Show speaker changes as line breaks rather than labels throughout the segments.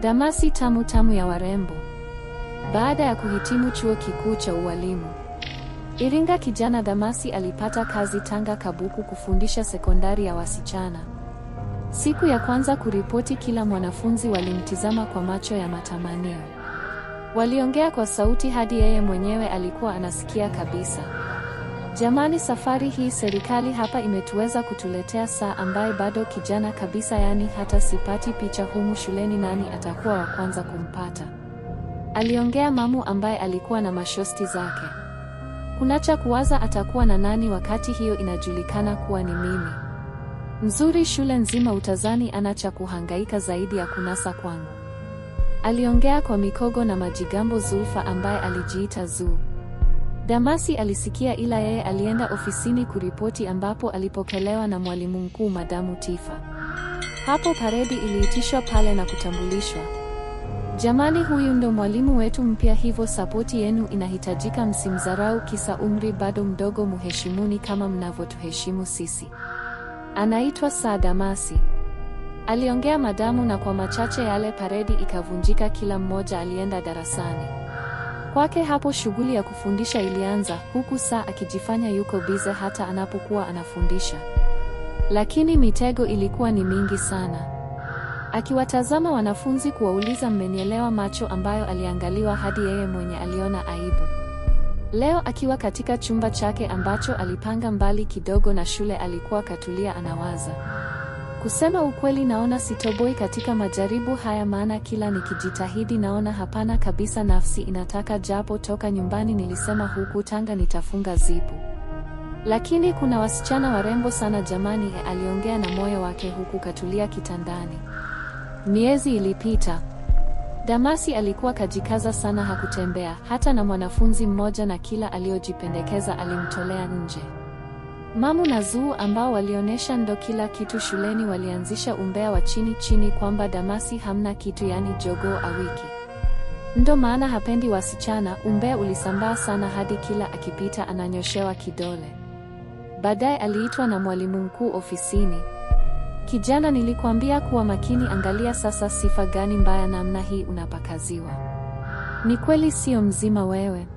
Damasi tamu tamu ya warembo. Baada ya kuhitimu chuo kikuu cha ualimu Iringa, kijana Damasi alipata kazi Tanga Kabuku kufundisha sekondari ya wasichana. Siku ya kwanza kuripoti, kila mwanafunzi walimtizama kwa macho ya matamanio. Waliongea kwa sauti hadi yeye mwenyewe alikuwa anasikia kabisa. Jamani, safari hii serikali hapa imetuweza kutuletea saa ambaye bado kijana kabisa, yani hata sipati picha humu shuleni, nani atakuwa wa kwanza kumpata? Aliongea Mamu ambaye alikuwa na mashosti zake. Kunacha kuwaza atakuwa na nani wakati hiyo inajulikana kuwa ni mimi. Mzuri shule nzima utazani anacha kuhangaika zaidi ya kunasa kwangu. Aliongea kwa mikogo na majigambo Zulfa ambaye alijiita Zuu. Damasi alisikia, ila yeye alienda ofisini kuripoti ambapo alipokelewa na mwalimu mkuu Madamu Tifa. Hapo paredi iliitishwa pale na kutambulishwa. Jamani, huyu ndo mwalimu wetu mpya, hivyo sapoti yenu inahitajika, msimdharau kisa umri bado mdogo, muheshimuni kama mnavyotuheshimu sisi. Anaitwa Saa Damasi, aliongea Madamu, na kwa machache yale paredi ikavunjika, kila mmoja alienda darasani kwake. Hapo shughuli ya kufundisha ilianza, huku Saa akijifanya yuko bize hata anapokuwa anafundisha. Lakini mitego ilikuwa ni mingi sana. Akiwatazama wanafunzi kuwauliza mmenielewa, macho ambayo aliangaliwa hadi yeye mwenye aliona aibu. Leo akiwa katika chumba chake ambacho alipanga mbali kidogo na shule, alikuwa katulia anawaza. Kusema ukweli, naona sitoboi katika majaribu haya, maana kila nikijitahidi naona hapana kabisa, nafsi inataka, japo toka nyumbani nilisema huku Tanga nitafunga zipu. Lakini kuna wasichana warembo sana jamani, aliongea na moyo wake huku katulia kitandani. Miezi ilipita. Damasi alikuwa kajikaza sana, hakutembea hata na mwanafunzi mmoja, na kila aliojipendekeza alimtolea nje. Mamu na Zuu ambao walionyesha ndo kila kitu shuleni walianzisha umbea wa chini chini kwamba Damasi hamna kitu, yani jogoo awiki. Ndo maana hapendi wasichana. Umbea ulisambaa sana hadi kila akipita ananyoshewa kidole. Baadaye aliitwa na mwalimu mkuu ofisini. Kijana, nilikwambia kuwa makini, angalia sasa sifa gani mbaya namna hii unapakaziwa. Ni kweli sio mzima wewe?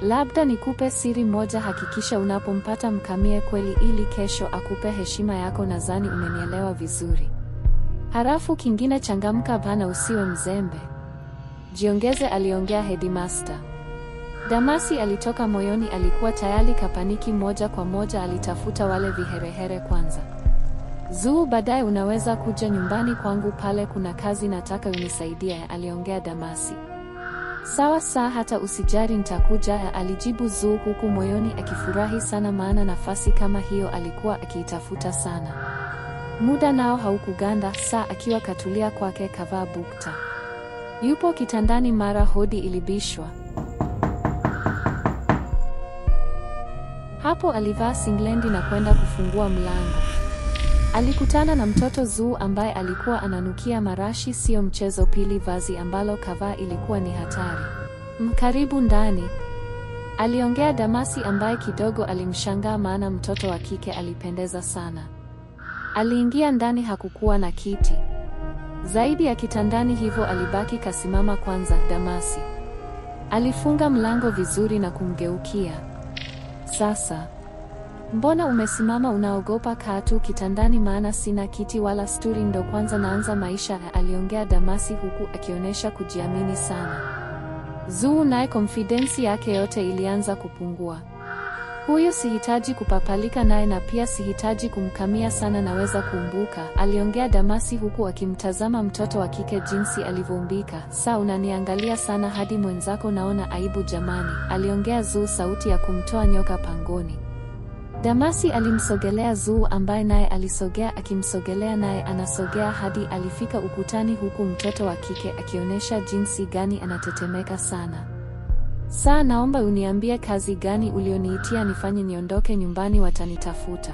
Labda nikupe siri moja, hakikisha unapompata mkamie kweli, ili kesho akupe heshima yako. Nadhani umenielewa vizuri. Halafu kingine, changamka bana, usiwe mzembe, jiongeze, aliongea headmaster. Damasi alitoka moyoni, alikuwa tayari kapaniki. Moja kwa moja alitafuta wale viherehere kwanza. Zuu, baadaye unaweza kuja nyumbani kwangu, pale kuna kazi nataka unisaidie, aliongea Damasi. Sawa saa, hata usijari nitakuja, alijibu Zuu huku moyoni akifurahi sana, maana nafasi kama hiyo alikuwa akiitafuta sana. Muda nao haukuganda, Saa akiwa katulia kwake kavaa bukta. Yupo kitandani, mara hodi ilibishwa. Hapo alivaa singlendi na kwenda kufungua mlango. Alikutana na mtoto Zuu ambaye alikuwa ananukia marashi, sio mchezo. Pili, vazi ambalo kavaa ilikuwa ni hatari. Karibu ndani, aliongea Damasi ambaye kidogo alimshangaa, maana mtoto wa kike alipendeza sana. Aliingia ndani, hakukuwa na kiti zaidi ya kitandani, hivyo alibaki kasimama kwanza. Damasi alifunga mlango vizuri na kumgeukia. Sasa mbona umesimama, unaogopa? Kaa tu kitandani, maana sina kiti wala sturi, ndo kwanza naanza maisha, aliongea Damasi huku akionyesha kujiamini sana. Zuu naye confidence yake yote ilianza kupungua. Huyu sihitaji kupapalika naye, na pia sihitaji kumkamia sana, naweza kumbuka, aliongea Damasi huku akimtazama mtoto wa kike jinsi alivyoumbika. Saa unaniangalia sana hadi mwenzako naona aibu jamani, aliongea Zuu, sauti ya kumtoa nyoka pangoni. Damasi alimsogelea Zuu ambaye naye alisogea, akimsogelea naye anasogea hadi alifika ukutani, huku mtoto wa kike akionyesha jinsi gani anatetemeka sana. Saa, naomba uniambie kazi gani ulioniitia nifanye niondoke nyumbani, watanitafuta,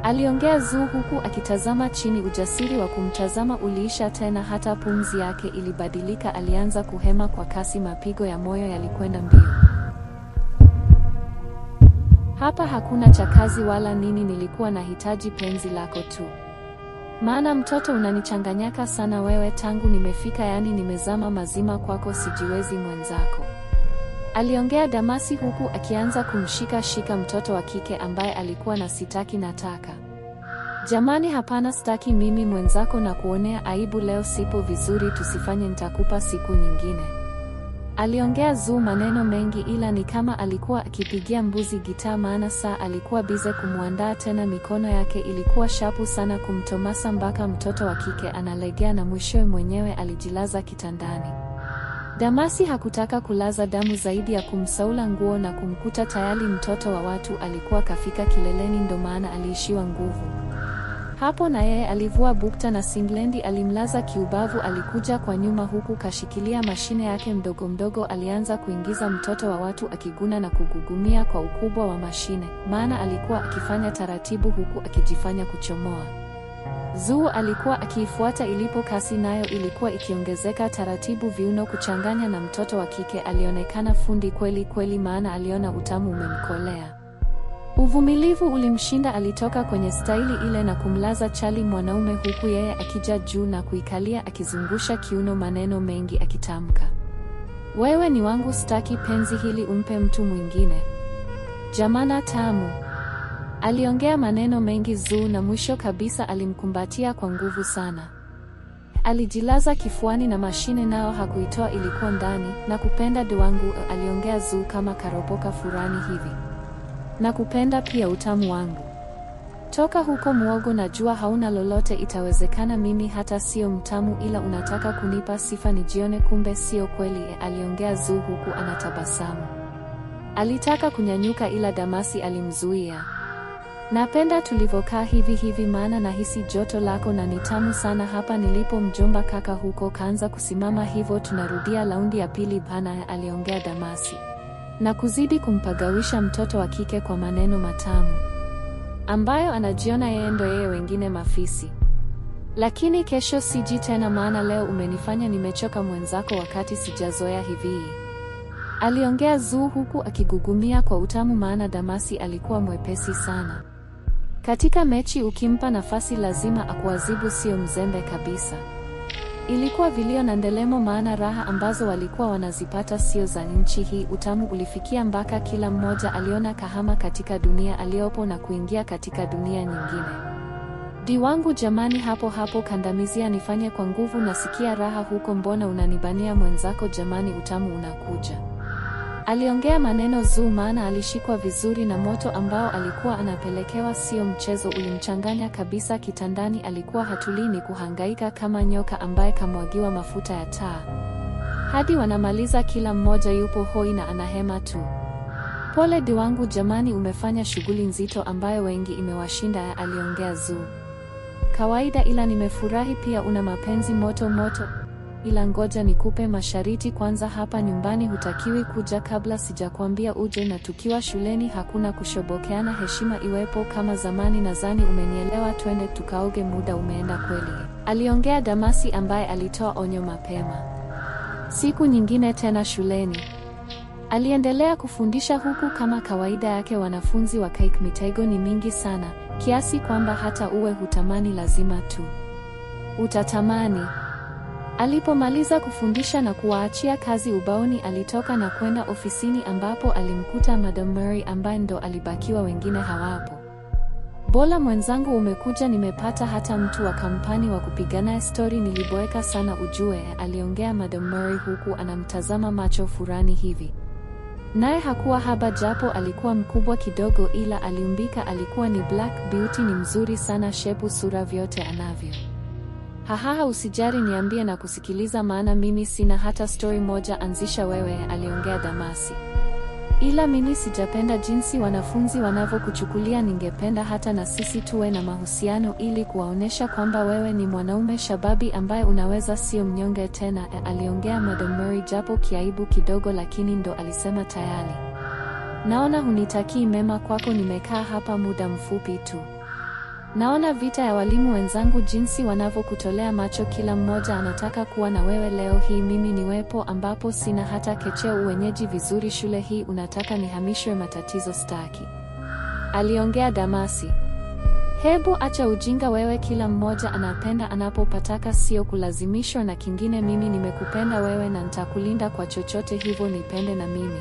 aliongea Zuu huku akitazama chini. Ujasiri wa kumtazama uliisha tena, hata pumzi yake ilibadilika, alianza kuhema kwa kasi, mapigo ya moyo yalikwenda mbio. Hapa hakuna cha kazi wala nini, nilikuwa nahitaji penzi lako tu. Maana mtoto unanichanganyaka sana wewe tangu nimefika, yani nimezama mazima kwako, sijiwezi mwenzako. Aliongea Damasi huku akianza kumshika mtoto wa kike ambaye alikuwa na sitaki nataka. Jamani, hapana, staki mimi mwenzako na kuonea aibu, leo sipo vizuri, tusifanye, nitakupa siku nyingine. Aliongea Zuu maneno mengi, ila ni kama alikuwa akipigia mbuzi gitaa, maana saa alikuwa bize kumwandaa tena. Mikono yake ilikuwa shapu sana kumtomasa mpaka mtoto wa kike analegea na mwishowe mwenyewe alijilaza kitandani. Damasi hakutaka kulaza damu zaidi ya kumsaula nguo na kumkuta tayari mtoto wa watu alikuwa kafika kileleni, ndo maana aliishiwa nguvu. Hapo na yeye alivua bukta na singlendi, alimlaza kiubavu. Alikuja kwa nyuma huku kashikilia mashine yake mdogo. Alianza kuingiza mtoto wa watu akiguna na kugugumia kwa ukubwa wa mashine, maana alikuwa akifanya taratibu huku akijifanya kuchomoa. Zuu alikuwa akiifuata ilipo, kasi nayo ilikuwa ikiongezeka taratibu, viuno kuchanganya na mtoto wa kike. Alionekana fundi kweli kweli, maana aliona utamu umemkolea. Uvumilivu ulimshinda. Alitoka kwenye staili ile na kumlaza chali mwanaume, huku yeye akija juu na kuikalia akizungusha kiuno, maneno mengi akitamka, wewe ni wangu, staki penzi hili umpe mtu mwingine, jamana tamu. Aliongea maneno mengi Zuu, na mwisho kabisa alimkumbatia kwa nguvu sana. Alijilaza kifuani na mashine nao hakuitoa, ilikuwa ndani. Na kupenda wangu, aliongea Zuu kama karopoka furani hivi. Na kupenda pia utamu wangu. Toka huko muogo, najua hauna lolote, itawezekana mimi hata sio mtamu, ila unataka kunipa sifa nijione, kumbe sio kweli, aliongea Zuu huku anatabasamu. Alitaka kunyanyuka ila Damasi alimzuia. Napenda tulivokaa hivi, maana nahisi joto lako na ni tamu sana hapa nilipo mjomba kaka huko kaanza kusimama, hivyo tunarudia laundi ya pili bana, aliongea Damasi na kuzidi kumpagawisha mtoto wa kike kwa maneno matamu ambayo anajiona yeye ndo yeye, wengine mafisi. Lakini kesho siji tena, maana leo umenifanya nimechoka mwenzako, wakati sijazoea hivi, aliongea Zuu huku akigugumia kwa utamu, maana Damasi alikuwa mwepesi sana. Katika mechi ukimpa nafasi lazima akuadhibu, sio mzembe kabisa. Ilikuwa vilio na ndelemo, maana raha ambazo walikuwa wanazipata sio za nchi hii. Utamu ulifikia mpaka kila mmoja aliona kahama katika dunia aliyopo na kuingia katika dunia nyingine. Di wangu jamani, hapo kandamizia, nifanye kwa nguvu, nasikia raha huko, mbona unanibania mwenzako, jamani utamu unakuja. Aliongea maneno Zuu, maana alishikwa vizuri na moto ambao alikuwa anapelekewa sio mchezo, ulimchanganya kabisa kitandani. Alikuwa hatulii, ni kuhangaika kama nyoka ambaye kamwagiwa mafuta ya taa. Hadi wanamaliza kila mmoja yupo hoi na anahema tu. Pole di wangu jamani, umefanya shughuli nzito ambayo wengi imewashinda, aliongea Zuu. Kawaida, ila nimefurahi pia una mapenzi moto, ila ngoja nikupe masharti kwanza. Hapa nyumbani hutakiwi kuja kabla sijakwambia uje, na tukiwa shuleni hakuna kushobokeana, heshima iwepo kama zamani, nadhani umenielewa, twende tukaoge, muda umeenda kweli, aliongea Damasi ambaye alitoa onyo mapema. Siku nyingine tena shuleni aliendelea kufundisha, huku kama kawaida yake wanafunzi wa Kaik mitego ni mingi sana, kiasi kwamba hata uwe hutamani lazima tu utatamani. Alipomaliza kufundisha na kuwaachia kazi ubaoni, alitoka na kwenda ofisini ambapo alimkuta Madam Mary ambaye ndo alibakiwa, wengine hawapo. Bola mwenzangu, umekuja, nimepata hata mtu wa kampani wa kupigana story, niliboeka sana ujue, aliongea Madam Mary huku anamtazama macho furani hivi. Naye hakuwa haba, japo alikuwa mkubwa kidogo, ila aliumbika, alikuwa ni Black Beauty, ni mzuri sana, shepu, sura, vyote anavyo. Hahaha, usijari, niambie na kusikiliza, maana mimi sina hata story moja, anzisha wewe, aliongea Damasi. Ila mimi sijapenda jinsi wanafunzi wanavyokuchukulia, ningependa hata na sisi tuwe na mahusiano ili kuwaonesha kwamba wewe ni mwanaume shababi ambaye unaweza, sio mnyonge tena, aliongea Madam Mary japo kiaibu kidogo, lakini ndo alisema tayari. Naona hunitakii mema kwako, nimekaa hapa muda mfupi tu. Naona vita ya walimu wenzangu jinsi wanavyokutolea macho, kila mmoja anataka kuwa na wewe. Leo hii mimi niwepo ambapo sina hata kecheo, uwenyeji vizuri shule hii, unataka nihamishwe, matatizo staki, aliongea Damasi. Hebu acha ujinga wewe, kila mmoja anapenda anapopataka, sio kulazimishwa na kingine. Mimi nimekupenda wewe na nitakulinda kwa chochote, hivyo nipende na mimi.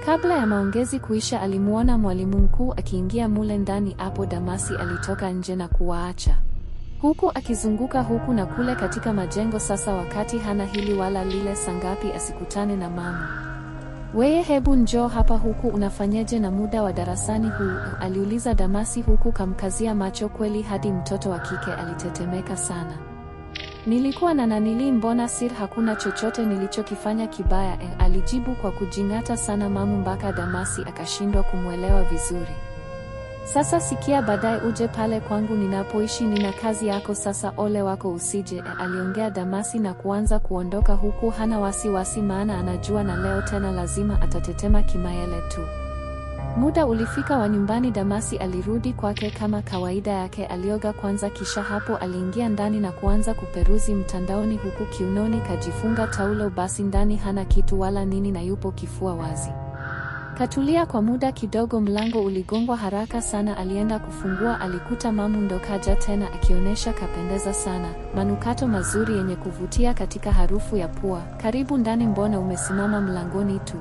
Kabla ya maongezi kuisha, alimuona mwalimu mkuu akiingia mule ndani. Hapo Damasi alitoka nje na kuwaacha huku akizunguka huku na kule katika majengo. Sasa wakati hana hili wala lile, sangapi asikutane na mama. Weye, hebu njoo hapa, huku unafanyeje na muda wa darasani huu? Aliuliza Damasi huku kamkazia macho kweli hadi mtoto wa kike alitetemeka sana. Nilikuwa na nanili, mbona sir, hakuna chochote nilichokifanya kibaya, alijibu kwa kujingata sana mamu mpaka Damasi akashindwa kumwelewa vizuri. Sasa sikia, baadaye uje pale kwangu ninapoishi, nina kazi yako sasa, ole wako usije, aliongea Damasi na kuanza kuondoka huku hana wasiwasi, maana anajua na leo tena lazima atatetema kimayele tu. Muda ulifika wa nyumbani. Damasi alirudi kwake kama kawaida yake. Alioga kwanza, kisha hapo aliingia ndani na kuanza kuperuzi mtandaoni huku kiunoni kajifunga taulo. Basi ndani hana kitu wala nini na yupo kifua wazi. Katulia kwa muda kidogo. Mlango uligongwa haraka sana. Alienda kufungua, alikuta mamu ndo kaja tena, akionyesha kapendeza sana, manukato mazuri yenye kuvutia katika harufu ya pua. Karibu ndani, mbona umesimama mlangoni tu?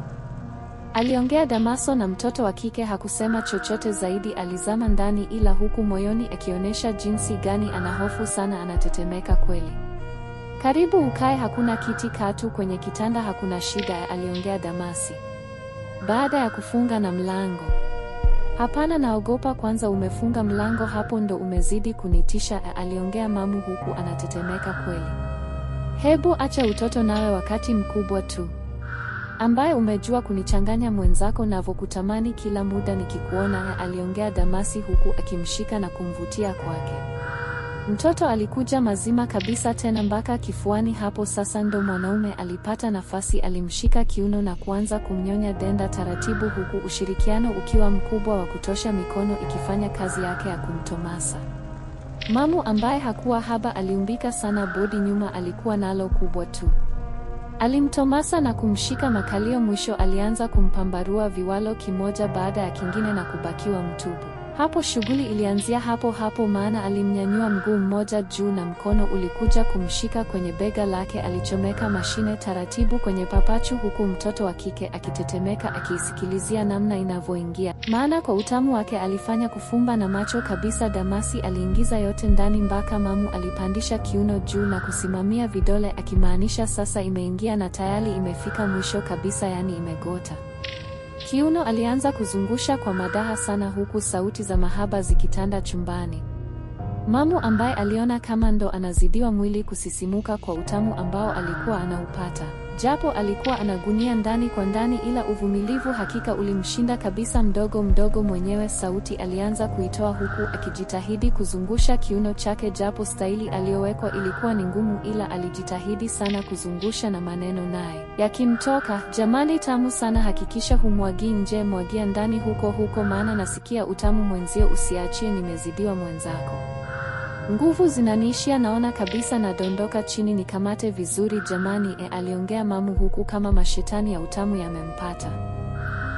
Aliongea Damaso, na mtoto wa kike hakusema chochote zaidi. Alizama ndani, ila huku moyoni akionyesha jinsi gani anahofu sana, anatetemeka kweli. Karibu ukae, hakuna kiti, kaa tu kwenye kitanda, hakuna shida, aliongea Damasi baada ya kufunga na mlango. Hapana, naogopa. Kwanza umefunga mlango hapo ndo umezidi kunitisha, aliongea mamu huku anatetemeka kweli. Hebu acha utoto nawe, wakati mkubwa tu ambaye umejua kunichanganya mwenzako navyokutamani kila muda nikikuona, aliongea Damasi huku akimshika na kumvutia kwake. Mtoto alikuja mazima kabisa tena mpaka kifuani. Hapo sasa ndo mwanaume alipata nafasi. Alimshika kiuno na kuanza kumnyonya denda taratibu, huku ushirikiano ukiwa mkubwa wa kutosha, mikono ikifanya kazi yake ya kumtomasa. Mamu ambaye hakuwa haba aliumbika sana, bodi nyuma alikuwa nalo kubwa tu. Alimtomasa na kumshika makalio, mwisho alianza kumpambarua viwalo kimoja baada ya kingine na kubakiwa mtupu. Hapo shughuli ilianzia hapo hapo, maana alimnyanyua mguu mmoja juu na mkono ulikuja kumshika kwenye bega lake. Alichomeka mashine taratibu kwenye papachu, huku mtoto wa kike akitetemeka akiisikilizia namna inavyoingia, maana kwa utamu wake alifanya kufumba na macho kabisa. Damasi aliingiza yote ndani mpaka mamu alipandisha kiuno juu na kusimamia vidole, akimaanisha sasa imeingia na tayari imefika mwisho kabisa, yani imegota kiuno. Alianza kuzungusha kwa madaha sana, huku sauti za mahaba zikitanda chumbani. Mamu ambaye aliona kama ndo anazidiwa mwili kusisimuka kwa utamu ambao alikuwa anaupata, japo alikuwa anagunia ndani kwa ndani, ila uvumilivu hakika ulimshinda kabisa. Mdogo mdogo mwenyewe sauti alianza kuitoa, huku akijitahidi kuzungusha kiuno chake, japo staili aliyowekwa ilikuwa ni ngumu, ila alijitahidi sana kuzungusha na maneno naye yakimtoka, jamani tamu sana, hakikisha humwagii nje, mwagia ndani huko huko, maana nasikia utamu mwenzio, usiachie, nimezidiwa mwenzako, nguvu zinaniishia, naona kabisa nadondoka chini, nikamate vizuri jamani, aliongea mamu huku kama mashetani ya utamu yamempata.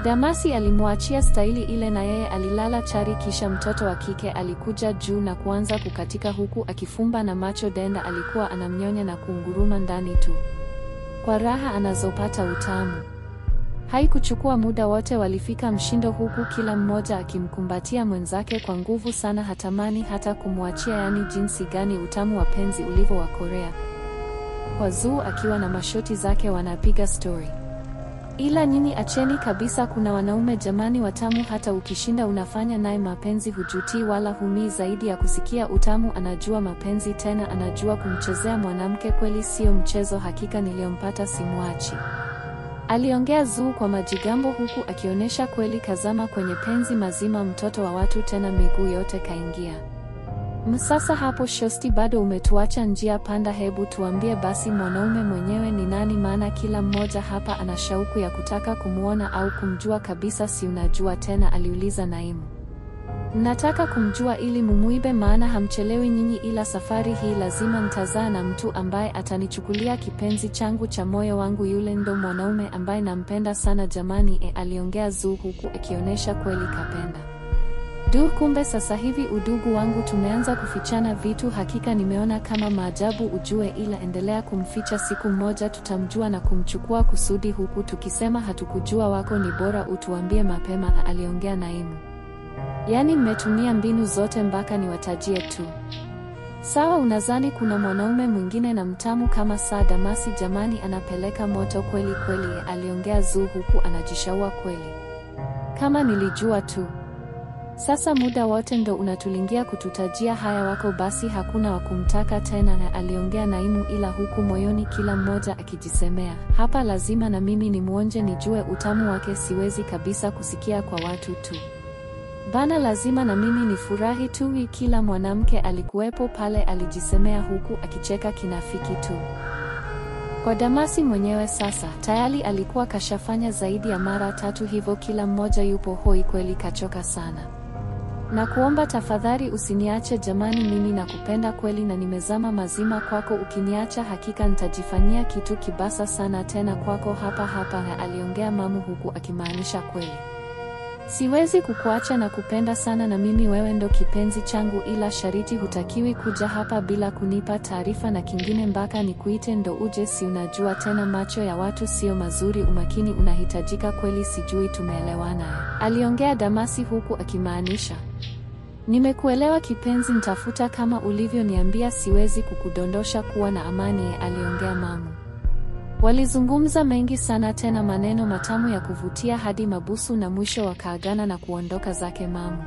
Damasi alimwachia staili ile na yeye alilala chari. Kisha mtoto wa kike alikuja juu na kuanza kukatika huku akifumba na macho. Denda alikuwa anamnyonya na kunguruma ndani tu kwa raha anazopata utamu. Haikuchukua muda, wote walifika mshindo, huku kila mmoja akimkumbatia mwenzake kwa nguvu sana, hatamani hata kumwachia, yani jinsi gani utamu wa penzi ulivyo wa Korea. Kwa Zuu akiwa na mashoti zake wanapiga story. Ila nyinyi acheni kabisa, kuna wanaume jamani watamu, hata ukishinda unafanya naye mapenzi hujutii wala humii, zaidi ya kusikia utamu anajua mapenzi, tena anajua kumchezea mwanamke, kweli sio mchezo, hakika niliyompata simwachi, aliongea Zuu kwa majigambo, huku akionyesha kweli kazama kwenye penzi mazima, mtoto wa watu, tena miguu yote kaingia. Sasa hapo shosti, bado umetuacha njia panda, hebu tuambie basi mwanaume mwenyewe ni nani, maana kila mmoja hapa ana shauku ya kutaka kumuona au kumjua kabisa. Si unajua tena, aliuliza Naimu. Nataka kumjua ili mumuibe, maana hamchelewi nyinyi, ila safari hii lazima nitazaa na mtu ambaye atanichukulia kipenzi changu cha moyo wangu, yule ndo mwanaume ambaye nampenda sana jamani, aliongea Zuu huku akionyesha kweli kapenda. Kumbe sasa hivi udugu wangu tumeanza kufichana vitu. Hakika nimeona kama maajabu ujue, ila endelea kumficha, siku moja tutamjua na kumchukua kusudi, huku tukisema hatukujua wako ni bora utuambie mapema, aliongea Naimu. Yaani mmetumia mbinu zote mpaka niwatajie tu? Sawa, unadhani kuna mwanaume mwingine na mtamu kama Saa Damasi? Jamani, anapeleka moto kweli kweli, aliongea Zuu huku anajishaua kweli. Kama nilijua tu. Sasa muda wote ndo unatulingia kututajia haya wako, basi hakuna wa kumtaka tena, na aliongea Naimu, ila huku moyoni kila mmoja akijisemea, hapa lazima na mimi nimuonje nijue utamu wake, siwezi kabisa kusikia kwa watu tu. Bana, lazima na mimi nifurahi tu. Kila mwanamke alikuwepo pale alijisemea huku akicheka kinafiki tu. Kwa Damasi mwenyewe sasa, tayari alikuwa kashafanya zaidi ya mara 3 hivyo, kila mmoja yupo hoi kweli, kachoka sana. Na kuomba tafadhali usiniache jamani, mimi nakupenda kweli na nimezama mazima kwako, ukiniacha hakika nitajifanyia kitu kibasa sana tena kwako hapa hapa, na aliongea Mamu huku akimaanisha kweli. Siwezi kukuacha na kupenda sana na mimi, wewe ndo kipenzi changu, ila shariti hutakiwi kuja hapa bila kunipa taarifa, na kingine mpaka nikuite ndo uje, si unajua tena macho ya watu sio mazuri, umakini unahitajika kweli, sijui tumeelewana, aliongea Damasi huku akimaanisha. Nimekuelewa kipenzi, nitafuta kama ulivyoniambia, siwezi kukudondosha, kuwa na amani, aliongea Mamu. Walizungumza mengi sana, tena maneno matamu ya kuvutia hadi mabusu, na mwisho wakaagana na kuondoka zake Mamu.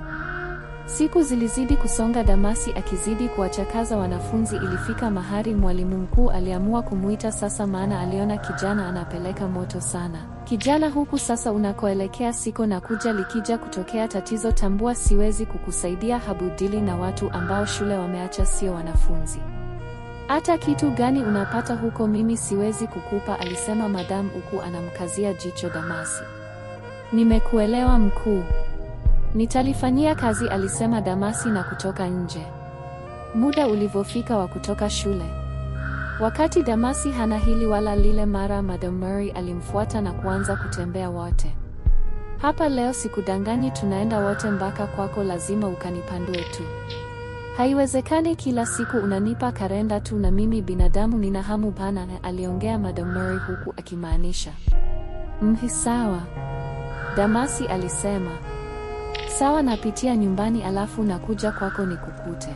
Siku zilizidi kusonga, Damasi akizidi kuwachakaza wanafunzi. Ilifika mahali mwalimu mkuu aliamua kumuita sasa, maana aliona kijana anapeleka moto sana. Kijana, huku sasa unakoelekea siko na kuja, likija kutokea tatizo tambua siwezi kukusaidia, habudili na watu ambao shule wameacha, sio wanafunzi. Hata kitu gani unapata huko mimi siwezi kukupa, alisema Madam huku anamkazia jicho Damasi. Nimekuelewa mkuu, nitalifanyia kazi, alisema Damasi na kutoka nje. Muda ulivyofika wa kutoka shule, wakati Damasi hana hili wala lile, mara Madam Murray alimfuata na kuanza kutembea wote. Hapa leo sikudanganyi, tunaenda wote mpaka kwako, lazima ukanipandue tu. Haiwezekani kila siku unanipa karenda tu, na mimi binadamu nina hamu pana, aliongea Madam Murray huku akimaanisha. Sawa, Damasi alisema. Sawa, napitia nyumbani alafu nakuja kwako nikukute.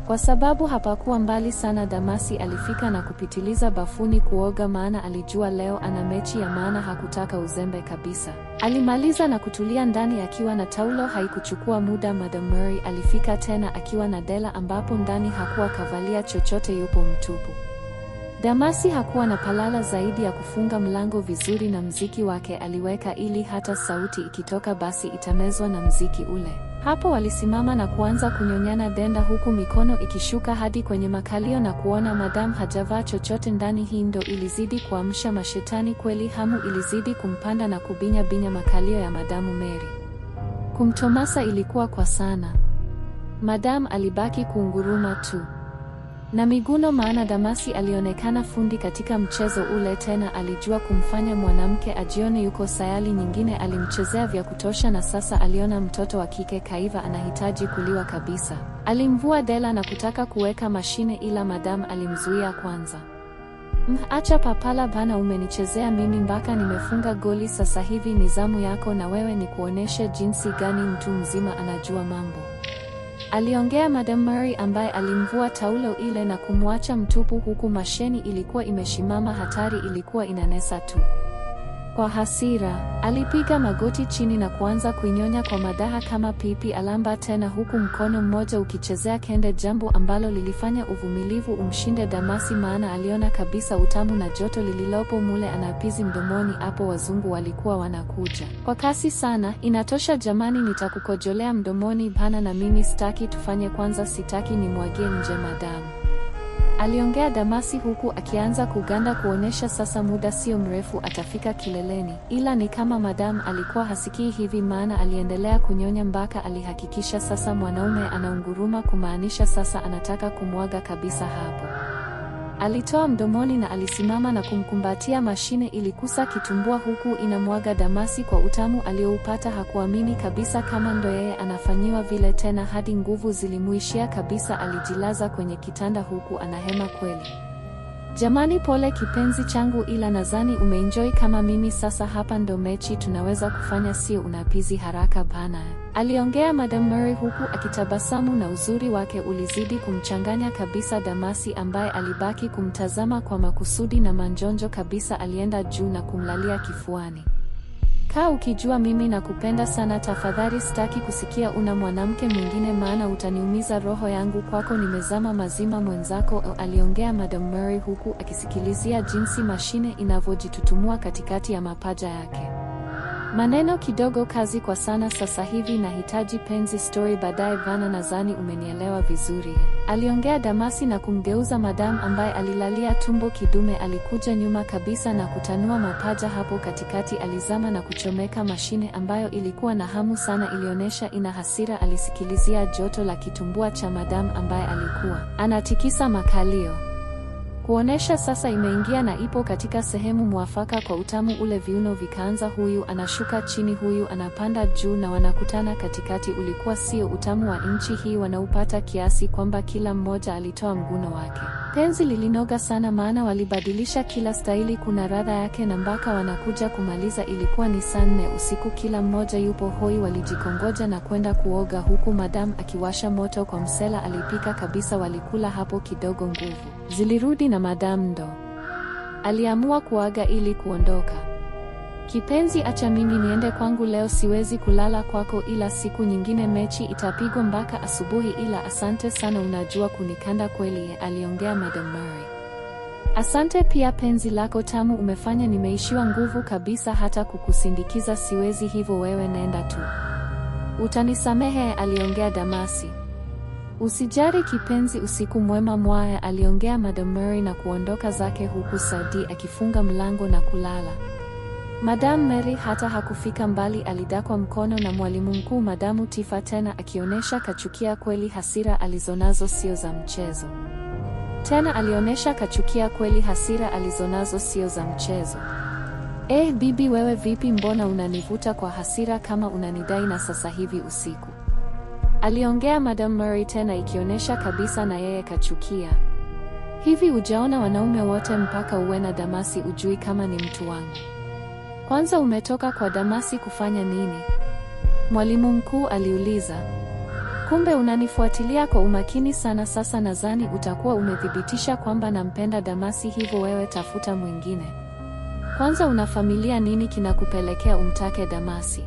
Kwa sababu hapakuwa mbali sana, Damasi alifika na kupitiliza bafuni kuoga, maana alijua leo ana mechi ya maana, hakutaka uzembe kabisa. Alimaliza na kutulia ndani akiwa na taulo. Haikuchukua muda, Madam Murray alifika tena akiwa na dela, ambapo ndani hakuwa kavalia chochote, yupo mtupu. Damasi hakuwa na palala zaidi ya kufunga mlango vizuri, na mziki wake aliweka ili hata sauti ikitoka basi itamezwa na mziki ule. Hapo walisimama na kuanza kunyonyana denda, huku mikono ikishuka hadi kwenye makalio, na kuona Madam hajavaa chochote ndani. Hii ndo ilizidi kuamsha mashetani kweli. Hamu ilizidi kumpanda na kubinya makalio ya Madamu Mary. Kumtomasa ilikuwa kwa sana. Madam alibaki kuunguruma tu na miguno, maana Damasi alionekana fundi katika mchezo ule, tena alijua kumfanya mwanamke ajione yuko sayali nyingine. Alimchezea vya kutosha, na sasa aliona mtoto wa kike kaiva anahitaji kuliwa kabisa. Alimvua dela na kutaka kuweka mashine, ila Madam alimzuia kwanza. Acha papala bana, umenichezea mimi mpaka nimefunga goli, sasa hivi ni zamu yako, na wewe ni kuoneshe jinsi gani mtu mzima anajua mambo, aliongea Madam Murray, ambaye alimvua taulo ile na kumwacha mtupu, huku masheni ilikuwa imeshimama. Hatari ilikuwa inanesa tu. Kwa hasira, alipiga magoti chini na kuanza kuinyonya kwa madaha kama pipi alamba tena, huku mkono mmoja ukichezea kende, jambo ambalo lilifanya uvumilivu umshinde Damasi, maana aliona kabisa utamu na joto lililopo mule anapizi mdomoni. Hapo wazungu walikuwa wanakuja kwa kasi sana. Inatosha jamani, nitakukojolea mdomoni bana, na mimi sitaki, tufanye kwanza, sitaki nimwagie nje Madamu, aliongea Damasi huku akianza kuganda kuonesha sasa muda sio mrefu atafika kileleni. Ila ni kama Madam alikuwa hasikii hivi, maana aliendelea kunyonya mpaka alihakikisha sasa mwanaume anaunguruma, kumaanisha sasa anataka kumwaga kabisa hapo. Alitoa mdomoni na alisimama na kumkumbatia. Mashine ilikusa kitumbua huku inamwaga damasi kwa utamu alioupata. Hakuamini kabisa kama ndo yeye anafanyiwa vile tena, hadi nguvu zilimuishia kabisa. Alijilaza kwenye kitanda huku anahema kweli. Jamani, pole kipenzi changu, ila nadhani umeenjoy kama mimi. Sasa hapa ndo mechi tunaweza kufanya, sio unapizi haraka bana, aliongea Madam Mary huku akitabasamu, na uzuri wake ulizidi kumchanganya kabisa Damasi, ambaye alibaki kumtazama kwa makusudi na manjonjo kabisa. Alienda juu na kumlalia kifuani. Kaa ukijua mimi nakupenda sana, tafadhali sitaki kusikia una mwanamke mwingine, maana utaniumiza roho yangu, kwako nimezama mazima mwenzako, aliongea Madam Mary huku akisikilizia jinsi mashine inavyojitutumua katikati ya mapaja yake. Maneno kidogo, kazi kwa sana sasa hivi, nahitaji penzi story baadaye bana, nadhani umenielewa vizuri, aliongea Damasi na kumgeuza Madam ambaye alilalia tumbo kidume. Alikuja nyuma kabisa na kutanua mapaja hapo katikati. Alizama na kuchomeka mashine ambayo ilikuwa na hamu sana, ilionyesha ina hasira. Alisikilizia joto la kitumbua cha Madam ambaye alikuwa anatikisa makalio kuonesha sasa imeingia na ipo katika sehemu mwafaka kwa utamu ule. Viuno vikaanza, huyu anashuka chini, huyu anapanda juu, na wanakutana katikati. Ulikuwa sio utamu wa nchi hii wanaupata, kiasi kwamba kila mmoja alitoa mguno wake. Penzi lilinoga sana, maana walibadilisha kila staili, kuna radha yake, na mpaka wanakuja kumaliza ilikuwa ni saa 4 usiku. Kila mmoja yupo hoi, walijikongoja na kwenda kuoga, huku Madam akiwasha moto kwa msela. Alipika kabisa, walikula hapo kidogo, nguvu zilirudi na Madam ndo aliamua kuaga ili kuondoka. Kipenzi, acha mimi niende kwangu leo, siwezi kulala kwako, ila siku nyingine mechi itapigwa mpaka asubuhi, ila asante sana, unajua kunikanda kweli, aliongea Madam Mary. Asante pia, penzi lako tamu, umefanya nimeishiwa nguvu kabisa, hata kukusindikiza siwezi, hivyo wewe nenda tu, utanisamehe, aliongea Damasi. Usijari kipenzi, usiku mwema mwaya, aliongea Madam Mary na kuondoka zake, huku Sadi akifunga mlango na kulala. Madam Mary hata hakufika mbali, alidakwa mkono na mwalimu mkuu Madamu Tifa, tena akionyesha kachukia kweli. Hasira alizonazo sio za mchezo. Tena alionyesha kachukia kweli, hasira alizonazo sio za mchezo. Bibi wewe vipi, mbona unanivuta kwa hasira kama unanidai na sasa hivi usiku, aliongea Madam Mary, tena ikionyesha kabisa na yeye kachukia. Hivi ujaona wanaume wote mpaka uwe na Damasi ujui kama ni mtu wangu? Kwanza umetoka kwa Damasi kufanya nini? Mwalimu mkuu aliuliza. Kumbe unanifuatilia kwa umakini sana, sasa nadhani utakuwa umethibitisha kwamba nampenda Damasi, hivyo wewe tafuta mwingine. Kwanza una familia, nini kinakupelekea umtake Damasi?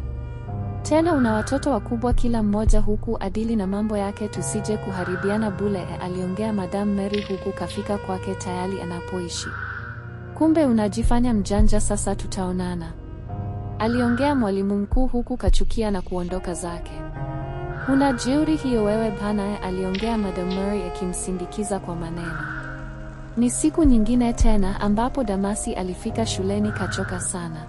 Tena una watoto wakubwa kila mmoja, huku adili na mambo yake, tusije kuharibiana bule, aliongea Madam Mary huku kafika kwake tayari anapoishi. Kumbe unajifanya mjanja, sasa tutaonana, aliongea mwalimu mkuu huku kachukia na kuondoka zake. Huna jeuri hiyo wewe bana, aliongea Madam Mary akimsindikiza kwa maneno. Ni siku nyingine tena ambapo Damasi alifika shuleni kachoka sana.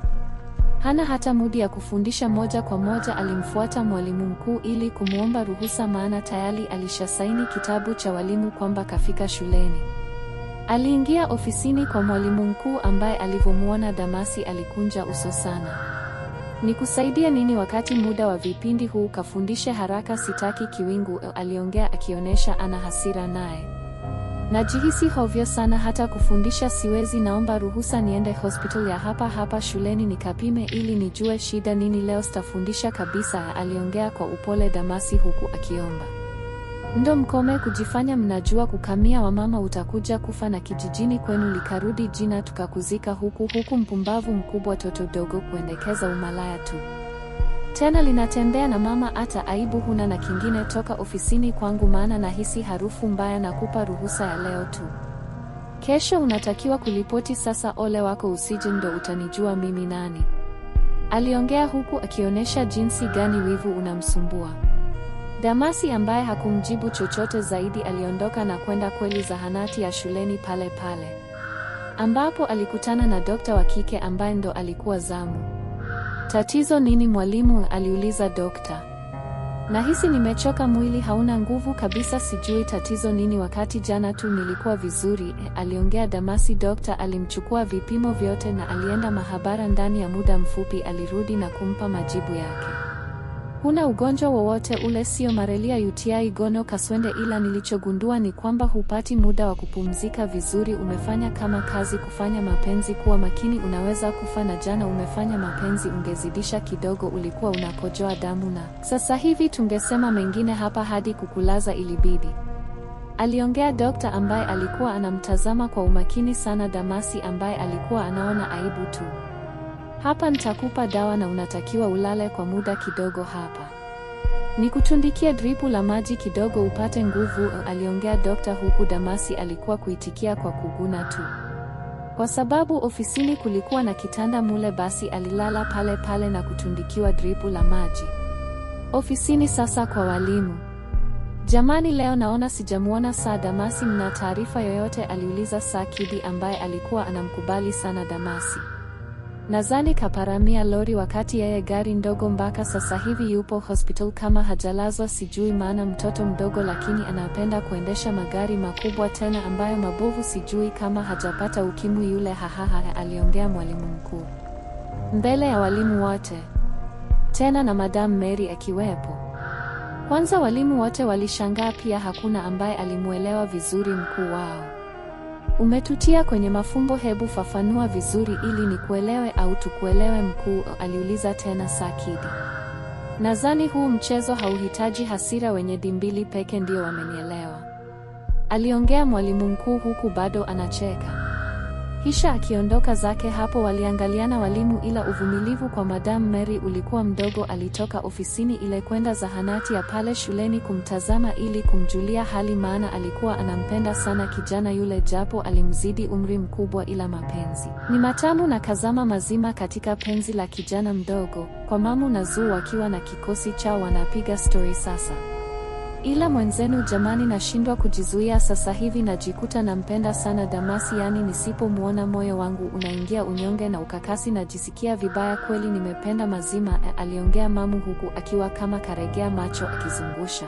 Hana hata mudi ya kufundisha moja kwa moja. Alimfuata mwalimu mkuu ili kumwomba ruhusa, maana tayari alishasaini kitabu cha walimu kwamba kafika shuleni. Aliingia ofisini kwa mwalimu mkuu ambaye alivyomuona Damasi alikunja uso sana. Nikusaidie nini wakati muda wa vipindi huu? Kafundishe haraka, sitaki kiwingu, aliongea akionyesha ana hasira naye. Najihisi hovyo sana, hata kufundisha siwezi, naomba ruhusa niende hospital ya hapa hapa shuleni nikapime ili nijue shida nini, leo sitafundisha kabisa, aliongea kwa upole Damasi huku akiomba. Ndo mkome kujifanya mnajua kukamia wamama, utakuja kufa na kijijini kwenu likarudi jina tukakuzika huku mpumbavu mkubwa, toto dogo kuendekeza umalaya tu. Tena linatembea na mama, hata aibu huna. Na kingine, toka ofisini kwangu, maana nahisi harufu mbaya, na kupa ruhusa ya leo tu. Kesho unatakiwa kulipoti. Sasa ole wako usije ndo utanijua mimi nani, aliongea huku akionyesha jinsi gani wivu unamsumbua. Damasi ambaye hakumjibu chochote zaidi aliondoka na kwenda kweli zahanati ya shuleni pale pale, ambapo alikutana na dokta wa kike ambaye ndo alikuwa zamu. Tatizo nini mwalimu, aliuliza dokta. Nahisi nimechoka, mwili hauna nguvu kabisa, sijui tatizo nini wakati jana tu nilikuwa vizuri, aliongea Damasi. Dokta alimchukua vipimo vyote na alienda mahabara. Ndani ya muda mfupi alirudi na kumpa majibu yake. Huna ugonjwa wowote ule, sio malaria, UTI, gono, kaswende, ila nilichogundua ni kwamba hupati muda wa kupumzika vizuri. Umefanya kama kazi kufanya mapenzi, kuwa makini, unaweza kufa. Na jana umefanya mapenzi ungezidisha kidogo, ulikuwa unakojoa damu, na sasa hivi tungesema mengine hapa hadi kukulaza ilibidi, aliongea dokta ambaye alikuwa anamtazama kwa umakini sana Damasi, ambaye alikuwa anaona aibu tu. Hapa nitakupa dawa na unatakiwa ulale kwa muda kidogo hapa. Nikutundikie dripu la maji kidogo upate nguvu, aliongea dokta, huku Damasi alikuwa kuitikia kwa kuguna tu. Kwa sababu ofisini kulikuwa na kitanda mule, basi alilala pale pale na kutundikiwa dripu la maji. Ofisini sasa kwa walimu. Jamani, leo naona sijamuona Saa Damasi, mna taarifa yoyote? aliuliza Saa Kidi ambaye alikuwa anamkubali sana Damasi. Nadhani kaparamia lori wakati yeye gari ndogo, mpaka sasa hivi yupo hospital kama hajalazwa, sijui maana mtoto mdogo, lakini anapenda kuendesha magari makubwa tena ambayo mabovu, sijui kama hajapata ukimwi yule, hahaha, aliongea mwalimu mkuu mbele ya walimu wote, tena na Madam Mary akiwepo. Kwanza walimu wote walishangaa pia, hakuna ambaye alimuelewa vizuri mkuu wao. Umetutia kwenye mafumbo, hebu fafanua vizuri ili nikuelewe au tukuelewe mkuu, aliuliza tena Saa Kidi. Nadhani huu mchezo hauhitaji hasira, wenye dimbili peke ndio wamenielewa, aliongea mwalimu mkuu huku bado anacheka. Kisha akiondoka zake hapo, waliangaliana walimu, ila uvumilivu kwa Madam Mary ulikuwa mdogo. Alitoka ofisini ile kwenda zahanati ya pale shuleni kumtazama ili kumjulia hali, maana alikuwa anampenda sana kijana yule, japo alimzidi umri mkubwa, ila mapenzi ni matamu na kazama mazima katika penzi la kijana mdogo. Kwa Mamu na Zuu wakiwa na kikosi chao wanapiga story sasa. Ila mwenzenu jamani, nashindwa kujizuia sasa hivi, najikuta nampenda sana Damasi, yani nisipomuona moyo wangu unaingia unyonge na ukakasi, najisikia vibaya kweli, nimependa mazima, aliongea Mamu huku akiwa kama karegea macho akizungusha.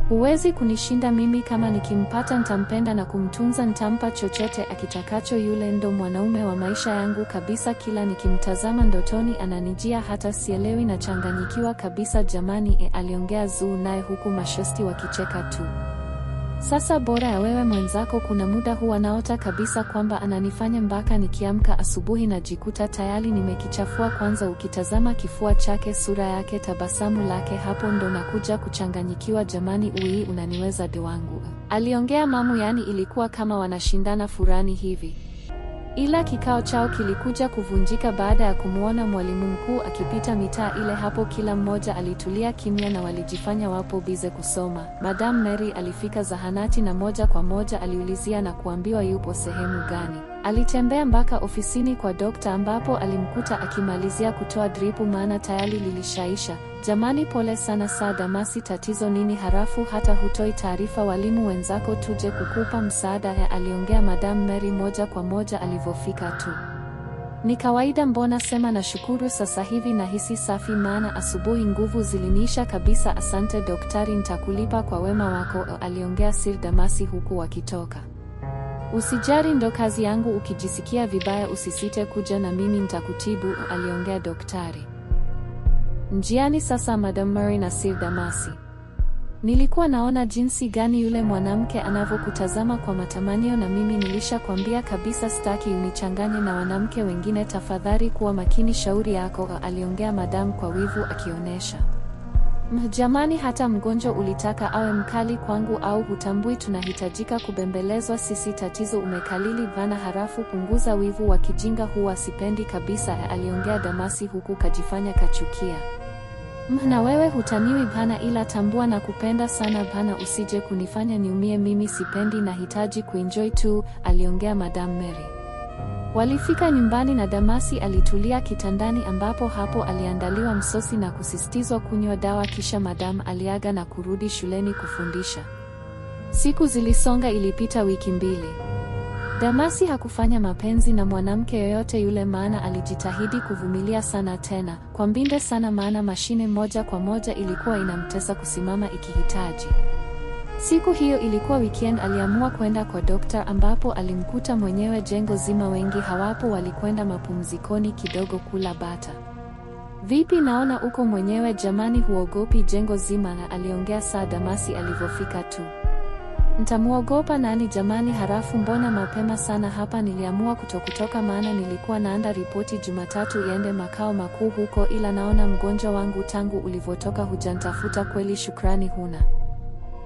Huwezi kunishinda mimi, kama nikimpata nitampenda na kumtunza, nitampa chochote akitakacho, yule ndo mwanaume wa maisha yangu kabisa, kila nikimtazama ndotoni ananijia, hata sielewi, nachanganyikiwa kabisa jamani, aliongea Zuu naye huku mashosti wakicheka tu. Sasa bora ya wewe mwenzako, kuna muda huwa naota kabisa kwamba ananifanya mpaka nikiamka asubuhi najikuta tayari nimekichafua. Kwanza ukitazama kifua chake, sura yake, tabasamu lake, hapo ndo nakuja kuchanganyikiwa jamani, unaniweza de wangu, aliongea Mamu. Yani ilikuwa kama wanashindana furani hivi. Ila kikao chao kilikuja kuvunjika baada ya kumuona mwalimu mkuu akipita mitaa ile. Hapo kila mmoja alitulia kimya na walijifanya wapo bize kusoma. Madam Mary alifika zahanati na moja kwa moja aliulizia na kuambiwa yupo sehemu gani. Alitembea mpaka ofisini kwa dokta ambapo alimkuta akimalizia kutoa dripu, maana tayari lilishaisha. Jamani, pole sana Saa Damasi, tatizo nini? Harafu hata hutoi taarifa walimu wenzako tuje kukupa msaada, aliongea Madam Mary moja kwa moja alivyofika tu. Ni kawaida, mbona sema nashukuru, sasa hivi nahisi safi, maana asubuhi nguvu ziliniisha kabisa. Asante daktari, nitakulipa kwa wema wako, aliongea Sir Damasi huku wakitoka. Usijari, ndo kazi yangu, ukijisikia vibaya usisite kuja na mimi nitakutibu, aliongea daktari. Njiani sasa Madam Mary na Sir Damasi. Nilikuwa naona jinsi gani yule mwanamke anavyokutazama kwa matamanio, na mimi nilishakwambia kabisa staki unichanganye na wanawake wengine, tafadhali kuwa makini, shauri yako, aliongea Madam kwa wivu akionesha. Jamani, hata mgonjwa ulitaka awe mkali kwangu au hutambui tunahitajika kubembelezwa sisi? Tatizo umekalili vana, harafu punguza wivu wa kijinga, huwa sipendi kabisa, aliongea Damasi huku kajifanya kachukia. Na wewe hutaniwi bana, ila tambua na kupenda sana bana, usije kunifanya niumie, mimi sipendi, nahitaji kuenjoy tu, aliongea Madam Mary. Walifika nyumbani na Damasi alitulia kitandani, ambapo hapo aliandaliwa msosi na kusisitizwa kunywa dawa, kisha Madam aliaga na kurudi shuleni kufundisha. Siku zilisonga, ilipita wiki 2. Damasi hakufanya mapenzi na mwanamke yoyote yule, maana alijitahidi kuvumilia sana, tena kwa mbinde sana, maana mashine moja kwa moja ilikuwa inamtesa kusimama ikihitaji. Siku hiyo ilikuwa weekend. Aliamua kwenda kwa dokta, ambapo alimkuta mwenyewe jengo zima, wengi hawapo, walikwenda mapumzikoni kidogo kula bata. Vipi, naona uko mwenyewe jamani, huogopi jengo zima? Na aliongea saa Damasi alivyofika tu. Ntamuogopa nani jamani, harafu mbona mapema sana hapa? Niliamua kutoka maana nilikuwa naanda ripoti Jumatatu iende makao makuu huko, ila naona mgonjwa wangu tangu ulivyotoka hujantafuta kweli. Shukrani huna,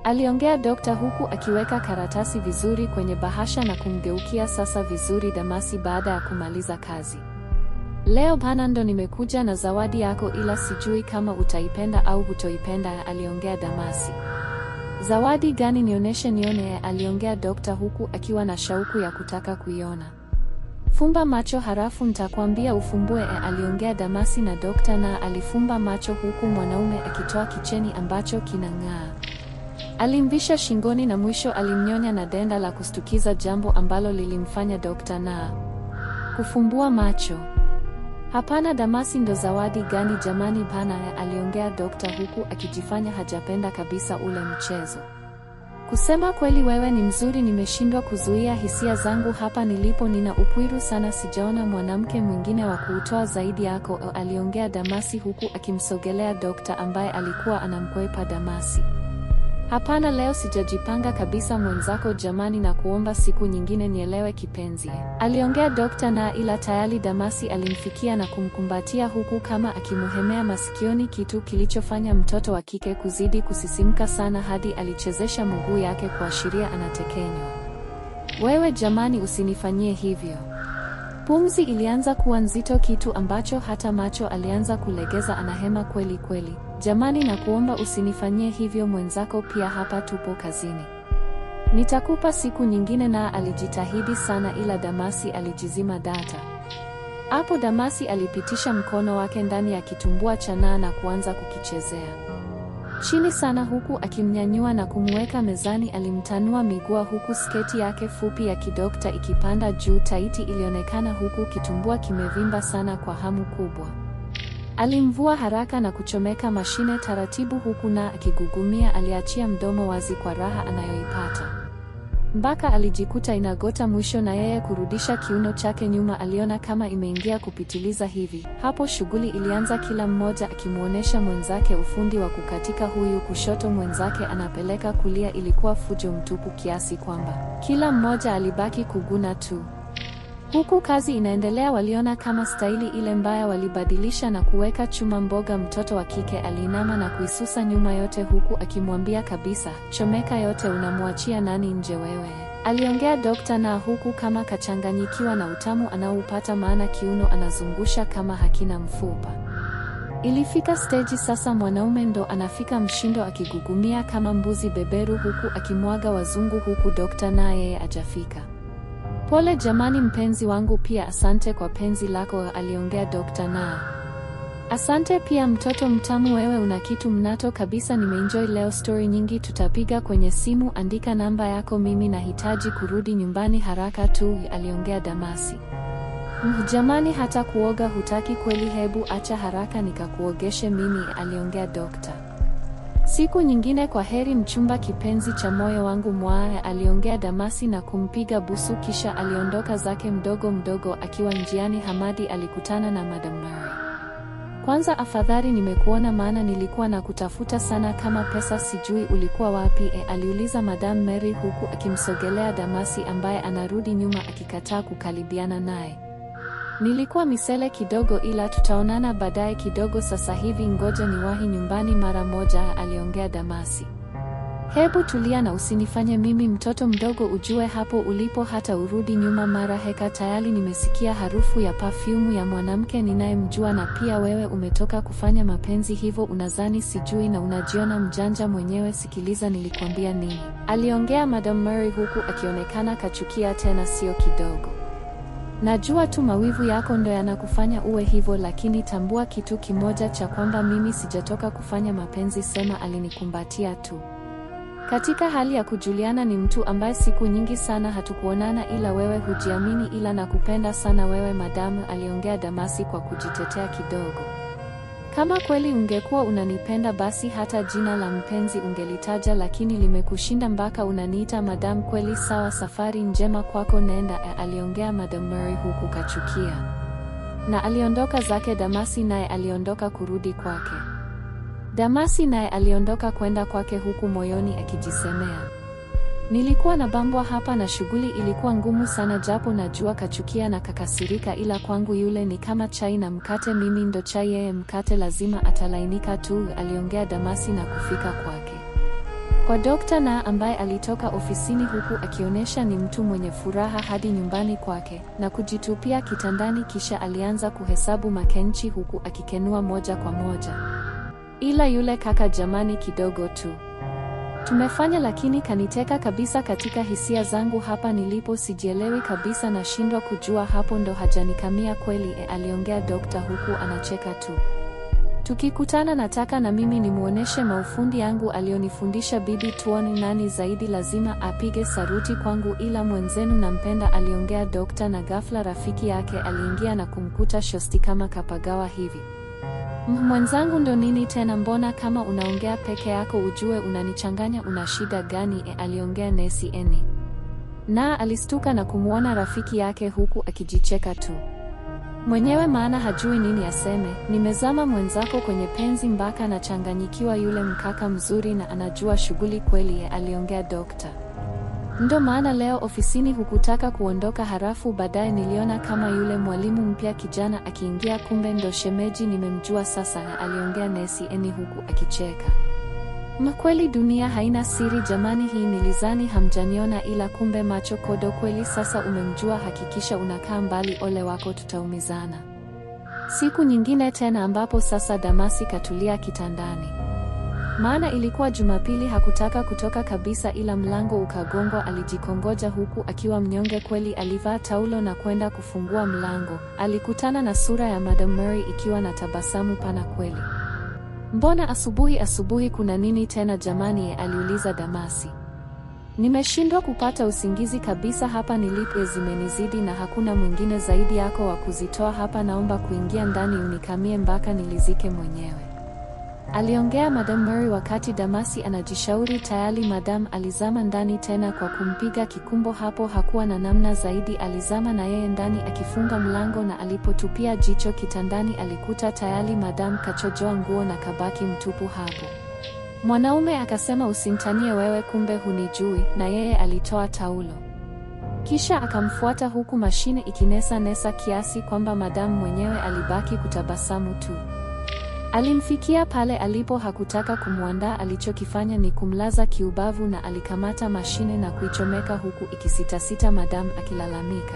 aliongea dokta huku akiweka karatasi vizuri kwenye bahasha na kumgeukia sasa vizuri Damasi baada ya kumaliza kazi. Leo bana, ndo nimekuja na zawadi yako, ila sijui kama utaipenda au hutoipenda, aliongea Damasi. Zawadi gani? Nionyeshe nione, aliongea dokta huku akiwa na shauku ya kutaka kuiona. Fumba macho harafu nitakwambia ufumbue, aliongea Damasi, na dokta na alifumba macho huku mwanaume akitoa kicheni ambacho kinang'aa. Alimvisha shingoni na mwisho alimnyonya na denda la kustukiza, jambo ambalo lilimfanya dokta na kufumbua macho. Hapana Damasi, ndo zawadi gani jamani bana, aliongea dokta huku akijifanya hajapenda kabisa ule mchezo. Kusema kweli wewe ni mzuri, nimeshindwa kuzuia hisia zangu hapa nilipo, nina upwiru sana, sijaona mwanamke mwingine wa kuutoa zaidi yako, aliongea Damasi huku akimsogelea dokta ambaye alikuwa anamkwepa Damasi. Hapana, leo sijajipanga kabisa mwenzako jamani, na kuomba siku nyingine nielewe kipenzi, aliongea dokta na ila tayari Damasi alimfikia na kumkumbatia huku kama akimuhemea masikioni, kitu kilichofanya mtoto wa kike kuzidi kusisimka sana hadi alichezesha mguu yake kuashiria anatekenywa. Wewe jamani, usinifanyie hivyo. Pumzi ilianza kuwa nzito, kitu ambacho hata macho alianza kulegeza. Anahema kweli kweli. Jamani, na kuomba usinifanyie hivyo mwenzako, pia hapa tupo kazini, nitakupa siku nyingine. Na alijitahidi sana, ila Damasi alijizima data. Hapo Damasi alipitisha mkono wake ndani ya kitumbua cha Naa na kuanza kukichezea chini sana, huku akimnyanyua na kumweka mezani. Alimtanua miguu huku sketi yake fupi ya kidokta ikipanda juu, taiti ilionekana, huku kitumbua kimevimba sana kwa hamu kubwa. Alimvua haraka na kuchomeka mashine taratibu, huku na akigugumia. Aliachia mdomo wazi kwa raha anayoipata, mpaka alijikuta inagota mwisho na yeye kurudisha kiuno chake nyuma. Aliona kama imeingia kupitiliza hivi. Hapo shughuli ilianza, kila mmoja akimuonesha mwenzake ufundi wa kukatika, huyu kushoto, mwenzake anapeleka kulia. Ilikuwa fujo mtupu kiasi kwamba kila mmoja alibaki kuguna tu. Huku kazi inaendelea, waliona kama staili ile mbaya, walibadilisha na kuweka chuma mboga. Mtoto wa kike aliinama na kuisusa nyuma yote, huku akimwambia kabisa, chomeka yote, unamwachia nani nje wewe, aliongea dokta na huku kama kachanganyikiwa na utamu anaoupata, maana kiuno anazungusha kama hakina mfupa. Ilifika stage sasa, mwanaume ndo anafika mshindo, akigugumia kama mbuzi beberu, huku akimwaga wazungu, huku dokta na yeye ajafika. Pole jamani mpenzi wangu, pia asante kwa penzi lako, aliongea dokta na asante pia mtoto mtamu, wewe una kitu mnato kabisa, nimeenjoy leo, story nyingi tutapiga kwenye simu, andika namba yako, mimi nahitaji kurudi nyumbani haraka tu, aliongea Damasi. Jamani, hata kuoga hutaki kweli? Hebu acha haraka nikakuogeshe mimi, aliongea dokta. Siku nyingine, kwa heri mchumba kipenzi cha moyo wangu mwaa, aliongea Damasi na kumpiga busu, kisha aliondoka zake mdogo mdogo. Akiwa njiani, Hamadi alikutana na Madam Mary. Kwanza afadhali nimekuona, maana nilikuwa na kutafuta sana kama pesa, sijui ulikuwa wapi aliuliza Madam Mary huku akimsogelea Damasi ambaye anarudi nyuma akikataa kukaribiana naye. Nilikuwa misele kidogo, ila tutaonana baadaye kidogo, sasa hivi ngoja niwahi nyumbani mara moja, aliongea Damasi. Hebu tulia na usinifanye mimi mtoto mdogo, ujue hapo ulipo hata urudi nyuma mara heka. Tayari nimesikia harufu ya perfume ya mwanamke ninayemjua, na pia wewe umetoka kufanya mapenzi, hivyo unadhani sijui na unajiona mjanja mwenyewe. Sikiliza nilikwambia nini, aliongea Madam Mary huku akionekana kachukia tena sio kidogo. Najua tu mawivu yako ndo yanakufanya uwe hivyo, lakini tambua kitu kimoja cha kwamba mimi sijatoka kufanya mapenzi, sema alinikumbatia tu. Katika hali ya kujuliana, ni mtu ambaye siku nyingi sana hatukuonana, ila wewe hujiamini, ila nakupenda sana wewe madamu, aliongea Damasi kwa kujitetea kidogo. Kama kweli ungekuwa unanipenda basi hata jina la mpenzi ungelitaja, lakini limekushinda mpaka unaniita madam. Kweli sawa, safari njema kwako, nenda, aliongea Madam Mary huku kachukia. Na aliondoka zake. Damasi naye aliondoka kurudi kwake. Damasi naye aliondoka kwenda kwake huku moyoni akijisemea, nilikuwa na bambwa hapa na shughuli ilikuwa ngumu sana, japo najua kachukia na kakasirika, ila kwangu yule ni kama chai na mkate, mimi ndo chai, yeye mkate, lazima atalainika tu, aliongea Damasi na kufika kwake kwa Dr. Na ambaye alitoka ofisini huku akionyesha ni mtu mwenye furaha hadi nyumbani kwake na kujitupia kitandani, kisha alianza kuhesabu makenchi huku akikenua moja kwa moja. Ila yule kaka jamani, kidogo tu tumefanya, lakini kaniteka kabisa katika hisia zangu hapa nilipo, sijielewi kabisa, nashindwa kujua hapo ndo hajanikamia kweli, aliongea Dokta huku anacheka tu. Tukikutana nataka na mimi nimuoneshe maufundi yangu alionifundisha bibi, tuone nani zaidi lazima apige saruti kwangu, ila mwenzenu nampenda, aliongea Dokta. Na ghafla rafiki yake aliingia na kumkuta shosti kama kapagawa hivi. Mwenzangu, ndo nini tena, mbona kama unaongea peke yako, ujue unanichanganya, una shida gani? Aliongea Nesi Eni. Na alistuka na kumuona rafiki yake huku akijicheka tu mwenyewe, maana hajui nini aseme. Nimezama mwenzako kwenye penzi mpaka nachanganyikiwa, yule mkaka mzuri na anajua shughuli kweli, aliongea Dokta. Ndo maana leo ofisini hukutaka kuondoka, harafu baadaye niliona kama yule mwalimu mpya kijana akiingia, kumbe ndo shemeji, nimemjua sasa, aliongea Nesi Eni huku akicheka. Kweli dunia haina siri jamani, hii nilizani hamjaniona, ila kumbe macho kodo kweli, sasa umemjua, hakikisha unakaa mbali, ole wako tutaumizana. Siku nyingine tena ambapo sasa Damasi katulia kitandani. Maana ilikuwa Jumapili, hakutaka kutoka kabisa, ila mlango ukagongwa, alijikongoja huku akiwa mnyonge kweli, alivaa taulo na kwenda kufungua mlango. Alikutana na sura ya Madam Mary ikiwa na tabasamu pana kweli. Mbona asubuhi kuna nini tena jamani? Aliuliza Damasi. Nimeshindwa kupata usingizi kabisa hapa nilipo, zimenizidi na hakuna mwingine zaidi yako wa kuzitoa hapa, naomba kuingia ndani unikamie mpaka nilizike mwenyewe, aliongea Madam Mary wakati Damasi anajishauri tayari. Madam alizama ndani tena kwa kumpiga kikumbo, hapo hakuwa na namna zaidi, alizama na yeye ndani akifunga mlango, na alipotupia jicho kitandani alikuta tayari Madam kachojoa nguo na kabaki mtupu hapo. Mwanaume akasema, usintanie wewe, kumbe hunijui, na yeye alitoa taulo kisha akamfuata huku mashine ikinesa kiasi kwamba Madam mwenyewe alibaki kutabasamu tu. Alimfikia pale alipo, hakutaka kumwandaa, alichokifanya ni kumlaza kiubavu na alikamata mashine na kuichomeka huku ikisitasita, Madam akilalamika,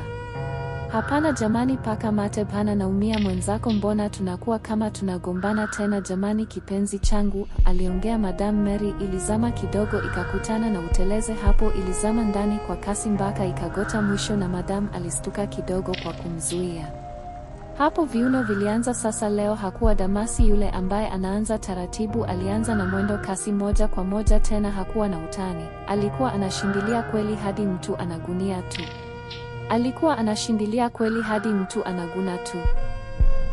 hapana jamani, paka mate bana, naumia mwenzako, mbona tunakuwa kama tunagombana tena jamani, kipenzi changu, aliongea Madam Mary. Ilizama kidogo ikakutana na uteleze hapo, ilizama ndani kwa kasi mpaka ikagota mwisho, na Madam alistuka kidogo kwa kumzuia. Hapo viuno vilianza sasa. Leo hakuwa Damasi yule ambaye anaanza taratibu, alianza na mwendo kasi moja kwa moja, tena hakuwa na utani. Alikuwa anashindilia kweli hadi mtu anagunia tu. Alikuwa anashindilia kweli hadi mtu anaguna tu.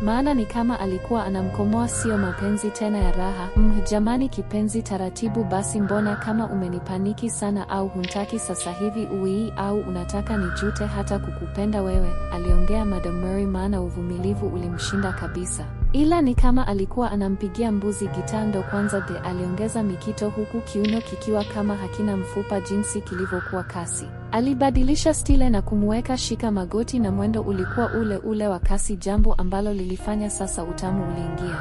Maana ni kama alikuwa anamkomoa, sio mapenzi tena ya raha. Jamani kipenzi, taratibu basi, mbona kama umenipaniki sana, au huntaki sasa hivi uii, au unataka nijute hata kukupenda wewe, aliongea Madam Mary, maana uvumilivu ulimshinda kabisa. Ila ni kama alikuwa anampigia mbuzi gitaa ndo kwanza de, aliongeza mikito huku kiuno kikiwa kama hakina mfupa jinsi kilivyokuwa kasi. Alibadilisha stile na kumweka shika magoti, na mwendo ulikuwa ule ule wa kasi, jambo ambalo lilifanya sasa utamu uliingia.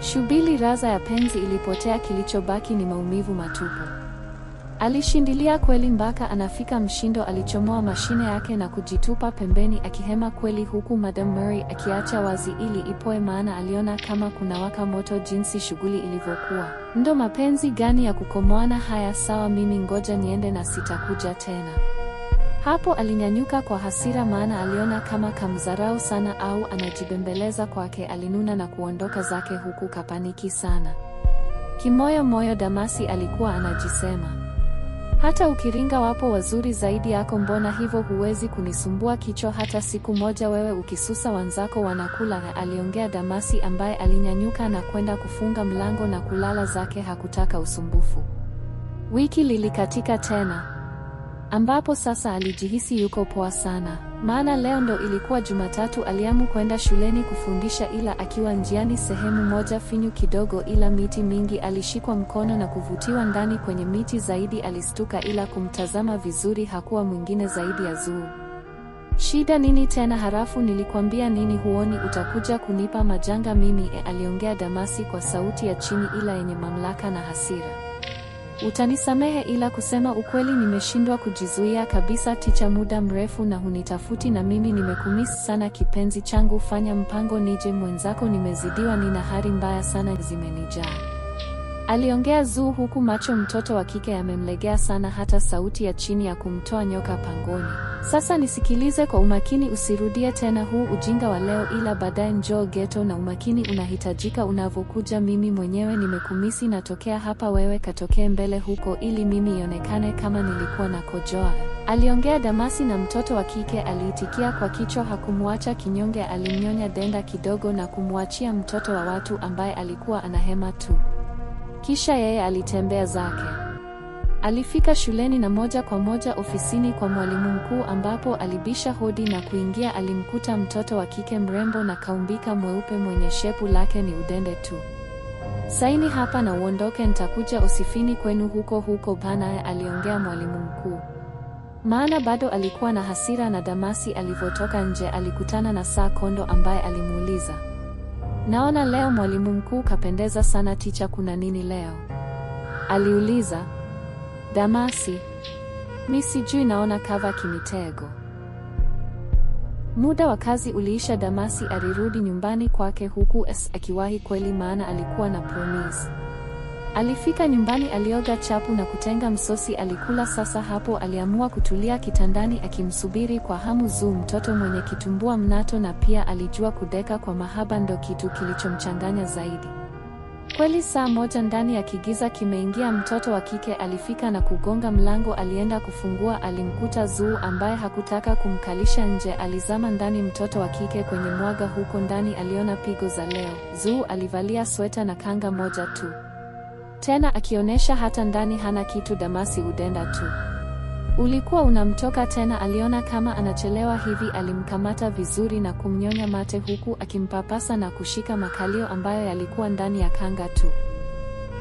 Shubili raza ya penzi ilipotea, kilichobaki ni maumivu matupu. Alishindilia kweli mpaka anafika mshindo, alichomoa mashine yake na kujitupa pembeni akihema kweli, huku Madam Mary akiacha wazi ili ipoe, maana aliona kama kuna waka moto jinsi shughuli ilivyokuwa. Ndo mapenzi gani ya kukomoana haya? Sawa, mimi ngoja niende na sitakuja tena. Hapo alinyanyuka kwa hasira, maana aliona kama kamdharau sana au anajibembeleza kwake. Alinuna na kuondoka zake huku kapaniki sana. Kimoyo moyo Damasi alikuwa anajisema, Hata ukiringa wapo wazuri zaidi yako, mbona hivyo? Huwezi kunisumbua kichwa hata siku moja, wewe ukisusa wanzako wanakula, aliongea Damasi ambaye alinyanyuka na kwenda kufunga mlango na kulala zake, hakutaka usumbufu. Wiki lilikatika tena, ambapo sasa alijihisi yuko poa sana. Maana leo ndo ilikuwa Jumatatu. Aliamu kwenda shuleni kufundisha, ila akiwa njiani sehemu moja finyu kidogo ila miti mingi, alishikwa mkono na kuvutiwa ndani kwenye miti zaidi. Alistuka, ila kumtazama vizuri hakuwa mwingine zaidi ya Zuu. Shida nini tena? Harafu nilikwambia nini? Huoni utakuja kunipa majanga mimi? Aliongea Damasi kwa sauti ya chini ila yenye mamlaka na hasira. Utanisamehe, ila kusema ukweli nimeshindwa kujizuia kabisa ticha, muda mrefu na hunitafuti, na mimi nimekumisi sana kipenzi changu. Fanya mpango nije, mwenzako nimezidiwa, nina hari mbaya sana zimenijaa, aliongea Zuu, huku macho mtoto wa kike yamemlegea sana, hata sauti ya chini ya kumtoa nyoka pangoni. Sasa nisikilize kwa umakini, usirudie tena huu ujinga wa leo, ila baadaye njoo geto, na umakini unahitajika unavokuja. Mimi mwenyewe nimekumisi, natokea hapa, wewe katokee mbele huko, ili mimi ionekane kama nilikuwa na kojoa, aliongea Damasi, na mtoto wa kike aliitikia kwa kichwa, hakumwacha kinyonge. Alimnyonya denda kidogo na kumwachia mtoto wa watu ambaye alikuwa anahema tu. Kisha yeye alitembea zake. Alifika shuleni na moja kwa moja ofisini kwa mwalimu mkuu, ambapo alibisha hodi na kuingia. Alimkuta mtoto wa kike mrembo na kaumbika mweupe mwenye shepu lake ni udende tu. Saini hapa na uondoke, nitakuja osifini kwenu huko bana, aliongea mwalimu mkuu. Maana bado alikuwa na hasira na Damasi. Alivyotoka nje alikutana na Saa Kondo ambaye alimuuliza, naona leo mwalimu mkuu kapendeza sana ticha, kuna nini leo? Aliuliza Damasi. Mi sijui, naona kava kimitego. Muda wa kazi uliisha. Damasi alirudi nyumbani kwake huku akiwahi kweli, maana alikuwa na promise. Alifika nyumbani, alioga chapu na kutenga msosi, alikula. Sasa hapo aliamua kutulia kitandani akimsubiri kwa hamu Zuu, mtoto mwenye kitumbua mnato, na pia alijua kudeka kwa mahaba, ndo kitu kilichomchanganya zaidi. Kweli saa moja ndani ya kigiza kimeingia mtoto wa kike. Alifika na kugonga mlango. Alienda kufungua, alimkuta Zuu ambaye hakutaka kumkalisha nje. Alizama ndani mtoto wa kike kwenye mwaga. Huko ndani aliona pigo za leo. Zuu alivalia sweta na kanga moja tu, tena akionyesha hata ndani hana kitu. Damasi udenda tu ulikuwa unamtoka tena. Aliona kama anachelewa hivi, alimkamata vizuri na kumnyonya mate, huku akimpapasa na kushika makalio ambayo yalikuwa ndani ya kanga tu.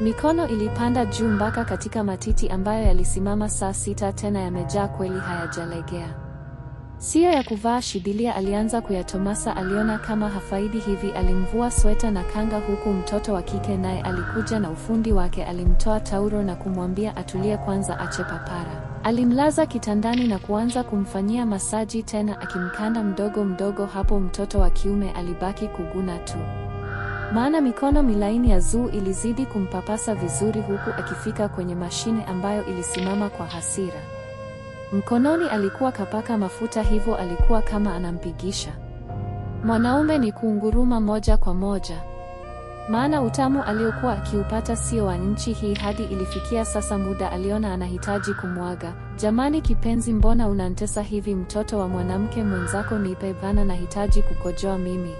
Mikono ilipanda juu mpaka katika matiti ambayo yalisimama saa sita tena, yamejaa kweli, hayajalegea. Sio ya kuvaa shidilia. Alianza kuyatomasa. Aliona kama hafaidi hivi, alimvua sweta na kanga, huku mtoto wa kike naye alikuja na ufundi wake. Alimtoa tauro na kumwambia atulie kwanza, ache papara. Alimlaza kitandani na kuanza kumfanyia masaji, tena akimkanda mdogo mdogo. Hapo mtoto wa kiume alibaki kuguna tu, maana mikono milaini ya Zuu ilizidi kumpapasa vizuri, huku akifika kwenye mashine ambayo ilisimama kwa hasira. Mkononi alikuwa kapaka mafuta, hivyo alikuwa kama anampigisha mwanaume. Ni kuunguruma moja kwa moja, maana utamu aliokuwa akiupata sio wa nchi hii. Hadi ilifikia sasa muda aliona anahitaji kumwaga. Jamani kipenzi, mbona unantesa hivi? Mtoto wa mwanamke mwenzako nipe bana, nahitaji kukojoa mimi,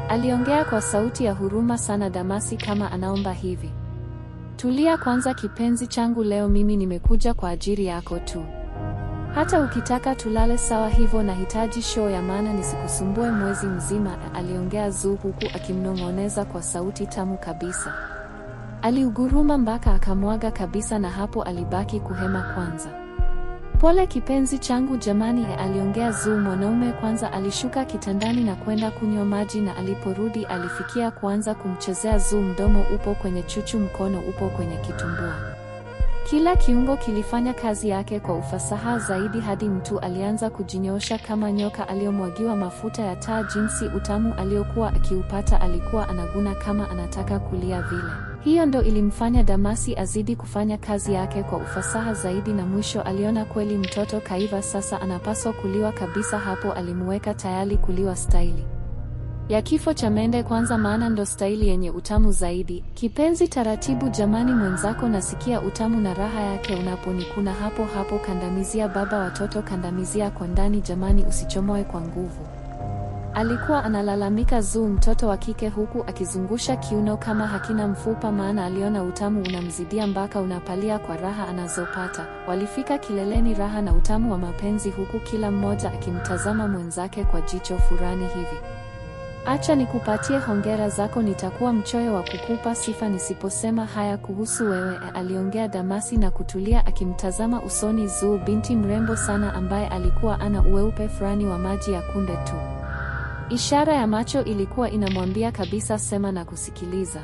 aliongea kwa sauti ya huruma sana Damasi, kama anaomba hivi. Tulia kwanza kipenzi changu, leo mimi nimekuja kwa ajili yako tu. Hata ukitaka tulale sawa, hivyo nahitaji show ya maana, nisikusumbue mwezi mzima, aliongea Zuu huku akimnong'oneza kwa sauti tamu kabisa. Aliuguruma mpaka akamwaga kabisa, na hapo alibaki kuhema kwanza. Pole kipenzi changu jamani, aliongea Zuu. Mwanaume kwanza alishuka kitandani na kwenda kunywa maji, na aliporudi alifikia kuanza kumchezea Zuu. Mdomo upo kwenye chuchu, mkono upo kwenye kitumbua. Kila kiungo kilifanya kazi yake kwa ufasaha zaidi, hadi mtu alianza kujinyosha kama nyoka aliyomwagiwa mafuta ya taa. Jinsi utamu aliokuwa akiupata, alikuwa anaguna kama anataka kulia vile. Hiyo ndo ilimfanya Damasi azidi kufanya kazi yake kwa ufasaha zaidi, na mwisho aliona kweli mtoto kaiva, sasa anapaswa kuliwa kabisa. Hapo alimuweka tayari kuliwa staili. ya kifo cha mende kwanza, maana ndo staili yenye utamu zaidi. Kipenzi taratibu jamani, mwenzako nasikia utamu na raha yake unaponikuna hapo hapo. Kandamizia baba watoto, kandamizia kwa ndani jamani, usichomoe kwa nguvu. Alikuwa analalamika Zuu mtoto wa kike, huku akizungusha kiuno kama hakina mfupa, maana aliona utamu unamzidia mpaka unapalia kwa raha anazopata. Walifika kileleni, raha na utamu wa mapenzi, huku kila mmoja akimtazama mwenzake kwa jicho furani hivi. Acha nikupatie hongera zako, nitakuwa mchoyo wa kukupa sifa nisiposema haya kuhusu wewe, aliongea Damasi na kutulia akimtazama usoni Zuu, binti mrembo sana ambaye alikuwa ana uweupe fulani wa maji ya kunde tu. Ishara ya macho ilikuwa inamwambia kabisa sema na kusikiliza.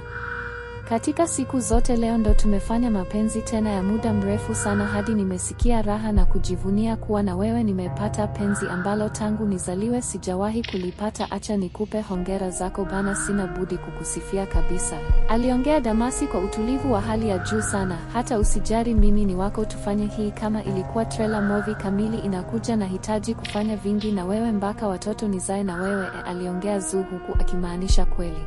Katika siku zote leo ndo tumefanya mapenzi tena ya muda mrefu sana, hadi nimesikia raha na kujivunia kuwa na wewe. Nimepata penzi ambalo tangu nizaliwe sijawahi kulipata. Acha nikupe hongera zako bana, sina budi kukusifia kabisa, aliongea Damasi kwa utulivu wa hali ya juu sana. Hata usijari, mimi ni wako, tufanye hii kama ilikuwa trailer movie kamili inakuja. Nahitaji kufanya vingi na wewe mpaka watoto nizae na wewe, aliongea Zuu huku akimaanisha kweli.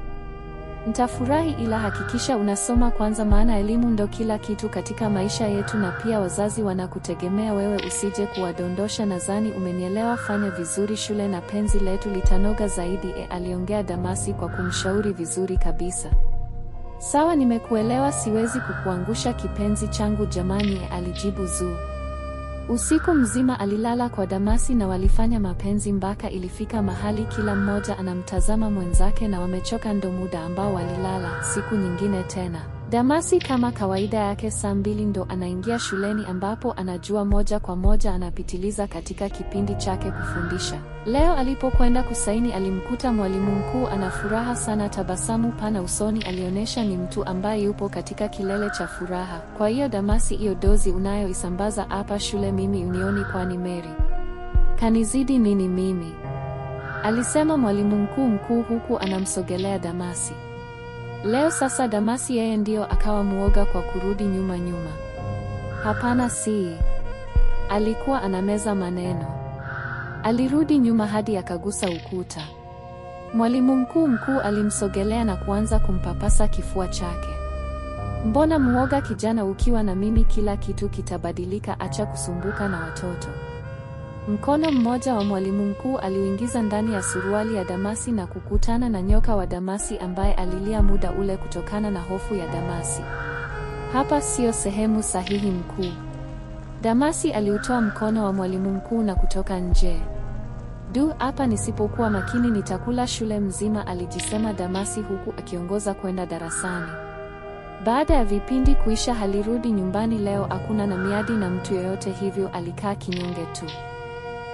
Nitafurahi, ila hakikisha unasoma kwanza, maana elimu ndo kila kitu katika maisha yetu, na pia wazazi wanakutegemea wewe, usije kuwadondosha. Nadhani umenielewa, fanya vizuri shule na penzi letu litanoga zaidi, aliongea Damasi kwa kumshauri vizuri kabisa. Sawa, nimekuelewa, siwezi kukuangusha kipenzi changu jamani, alijibu Zuu. Usiku mzima alilala kwa Damasi na walifanya mapenzi mpaka ilifika mahali kila mmoja anamtazama mwenzake na wamechoka, ndo muda ambao walilala. Siku nyingine tena Damasi kama kawaida yake saa 2 ndo anaingia shuleni, ambapo anajua moja kwa moja anapitiliza katika kipindi chake kufundisha. Leo alipokwenda kusaini alimkuta mwalimu mkuu ana furaha sana, tabasamu pana usoni, alionyesha ni mtu ambaye yupo katika kilele cha furaha. Kwa hiyo Damasi, hiyo dozi unayoisambaza hapa shule mimi unioni, kwani Mary kanizidi nini mimi? Alisema mwalimu mkuu huku anamsogelea Damasi. Leo sasa Damasi yeye ndio akawa muoga kwa kurudi nyuma. Hapana, si. Alikuwa anameza maneno. Alirudi nyuma hadi akagusa ukuta. Mwalimu mkuu alimsogelea na kuanza kumpapasa kifua chake. Mbona muoga kijana, ukiwa na mimi kila kitu kitabadilika, acha kusumbuka na watoto. Mkono mmoja wa mwalimu mkuu aliuingiza ndani ya suruali ya Damasi na kukutana na nyoka wa Damasi ambaye alilia muda ule kutokana na hofu ya Damasi. Hapa sio sehemu sahihi mkuu. Damasi aliutoa mkono wa mwalimu mkuu na kutoka nje. Hapa nisipokuwa makini nitakula shule mzima, alijisema Damasi huku akiongoza kwenda darasani. Baada ya vipindi kuisha halirudi nyumbani leo, hakuna na miadi na mtu yoyote, hivyo alikaa kinyonge tu.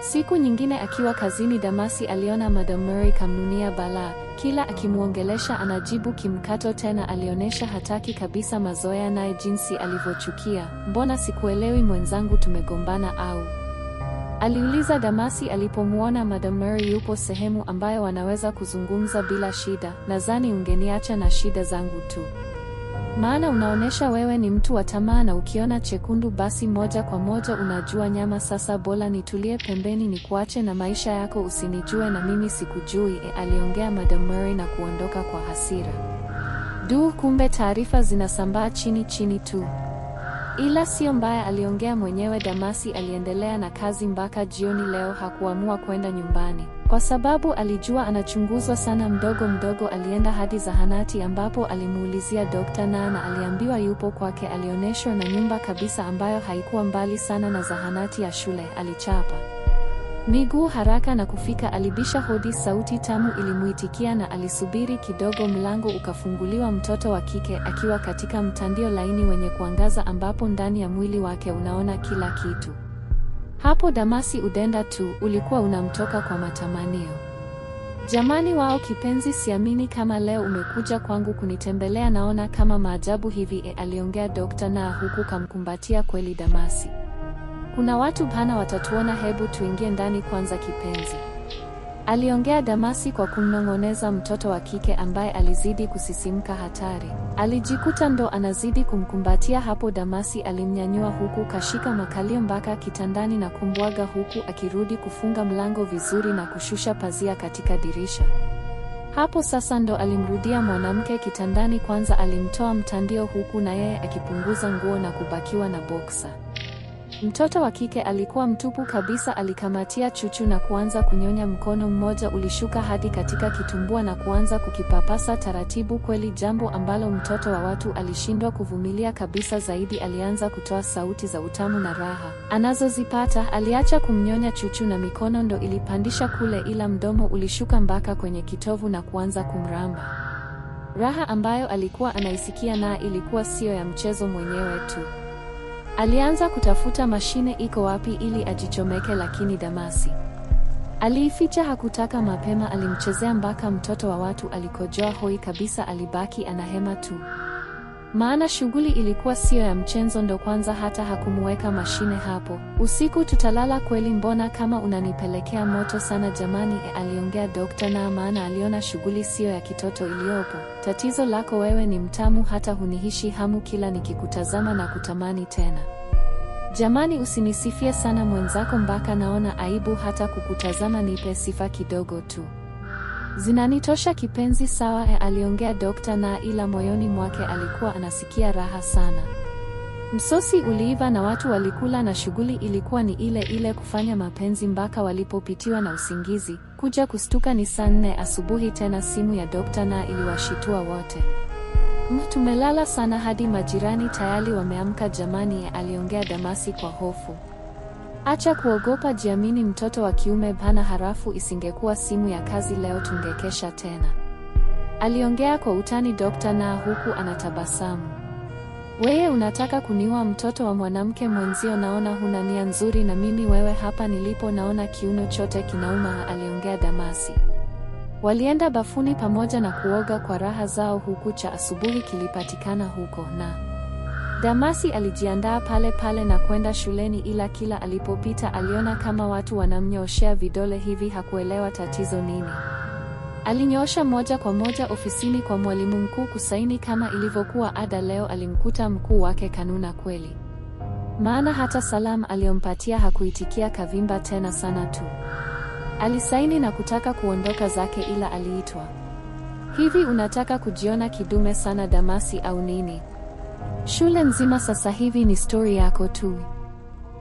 Siku nyingine akiwa kazini, Damasi aliona Madam Murray kamnunia balaa. Kila akimuongelesha anajibu kimkato, tena alionyesha hataki kabisa mazoea naye jinsi alivyochukia. Mbona sikuelewi mwenzangu, tumegombana au? Aliuliza Damasi alipomuona Madam Murray yupo sehemu ambayo wanaweza kuzungumza bila shida. Nadhani ungeniacha na shida zangu tu, maana unaonesha wewe ni mtu wa tamaa, na ukiona chekundu basi moja kwa moja unajua nyama. Sasa bora nitulie pembeni nikuache na maisha yako, usinijue na mimi sikujui, aliongea Madam Murray na kuondoka kwa hasira. Kumbe taarifa zinasambaa chini tu. Ila sio mbaya, aliongea mwenyewe. Damasi aliendelea na kazi mpaka jioni. Leo hakuamua kwenda nyumbani kwa sababu alijua anachunguzwa sana. Mdogo alienda hadi zahanati ambapo alimuulizia Dr. na aliambiwa yupo kwake. Alionyeshwa na nyumba kabisa ambayo haikuwa mbali sana na zahanati ya shule. Alichapa miguu haraka na kufika. Alibisha hodi, sauti tamu ilimuitikia na alisubiri kidogo. Mlango ukafunguliwa, mtoto wa kike akiwa katika mtandio laini wenye kuangaza, ambapo ndani ya mwili wake unaona kila kitu. Hapo Damasi udenda tu ulikuwa unamtoka kwa matamanio. Jamani wao kipenzi, siamini kama leo umekuja kwangu kunitembelea, naona kama maajabu hivi, aliongea Dr. na huku kamkumbatia. Kweli Damasi, kuna watu bana watatuona, hebu tuingie ndani kwanza kipenzi, aliongea Damasi kwa kumnong'oneza mtoto wa kike ambaye alizidi kusisimka hatari. Alijikuta ndo anazidi kumkumbatia. Hapo Damasi alimnyanyua huku kashika makalio mpaka kitandani na kumbwaga, huku akirudi kufunga mlango vizuri na kushusha pazia katika dirisha. Hapo sasa ndo alimrudia mwanamke kitandani. Kwanza alimtoa mtandio huku na yeye akipunguza nguo na kubakiwa na boksa. Mtoto wa kike alikuwa mtupu kabisa. Alikamatia chuchu na kuanza kunyonya. Mkono mmoja ulishuka hadi katika kitumbua na kuanza kukipapasa taratibu, kweli jambo ambalo mtoto wa watu alishindwa kuvumilia kabisa. Zaidi alianza kutoa sauti za utamu na raha anazozipata. Aliacha kumnyonya chuchu na mikono ndo ilipandisha kule, ila mdomo ulishuka mpaka kwenye kitovu na kuanza kumramba. Raha ambayo alikuwa anaisikia na ilikuwa siyo ya mchezo mwenyewe tu. Alianza kutafuta mashine iko wapi ili ajichomeke, lakini Damasi aliificha. Hakutaka. Mapema alimchezea mpaka mtoto wa watu alikojoa hoi kabisa. Alibaki anahema tu, maana shughuli ilikuwa siyo ya mchezo. Ndo kwanza hata hakumuweka mashine hapo. Usiku tutalala kweli? Mbona kama unanipelekea moto sana jamani, aliongea Dr. Na, maana aliona shughuli siyo ya kitoto iliyopo. Tatizo lako wewe ni mtamu, hata hunihishi hamu, kila nikikutazama na kutamani tena. Jamani, usinisifie sana mwenzako mpaka naona aibu hata kukutazama, nipe sifa kidogo tu. Zinanitosha kipenzi. Sawa, aliongea Dr. Na, ila moyoni mwake alikuwa anasikia raha sana. Msosi uliiva na watu walikula na shughuli ilikuwa ni ile ile, kufanya mapenzi mpaka walipopitiwa na usingizi. Kuja kustuka ni saa 4 asubuhi tena. Simu ya Dr. Na iliwashitua wote. Tumelala sana hadi majirani tayari wameamka jamani, aliongea Damasi kwa hofu. Acha kuogopa, jiamini, mtoto wa kiume bana. Harafu isingekuwa simu ya kazi leo tungekesha tena, aliongea kwa utani Dr. Na huku anatabasamu. Wewe unataka kuniua mtoto wa mwanamke mwenzio? Naona huna nia nzuri na mimi. Wewe hapa nilipo naona kiuno chote kinauma, aliongea Damasi. Walienda bafuni pamoja na kuoga kwa raha zao, huku cha asubuhi kilipatikana huko na Damasi alijiandaa pale pale na kwenda shuleni, ila kila alipopita aliona kama watu wanamnyooshea vidole hivi. Hakuelewa tatizo nini. Alinyoosha moja kwa moja ofisini kwa mwalimu mkuu kusaini kama ilivyokuwa ada. Leo alimkuta mkuu wake kanuna kweli, maana hata salamu aliyompatia hakuitikia. Kavimba tena sana tu. Alisaini na kutaka kuondoka zake, ila aliitwa. Hivi unataka kujiona kidume sana Damasi au nini? Shule nzima sasa hivi ni stori yako tu.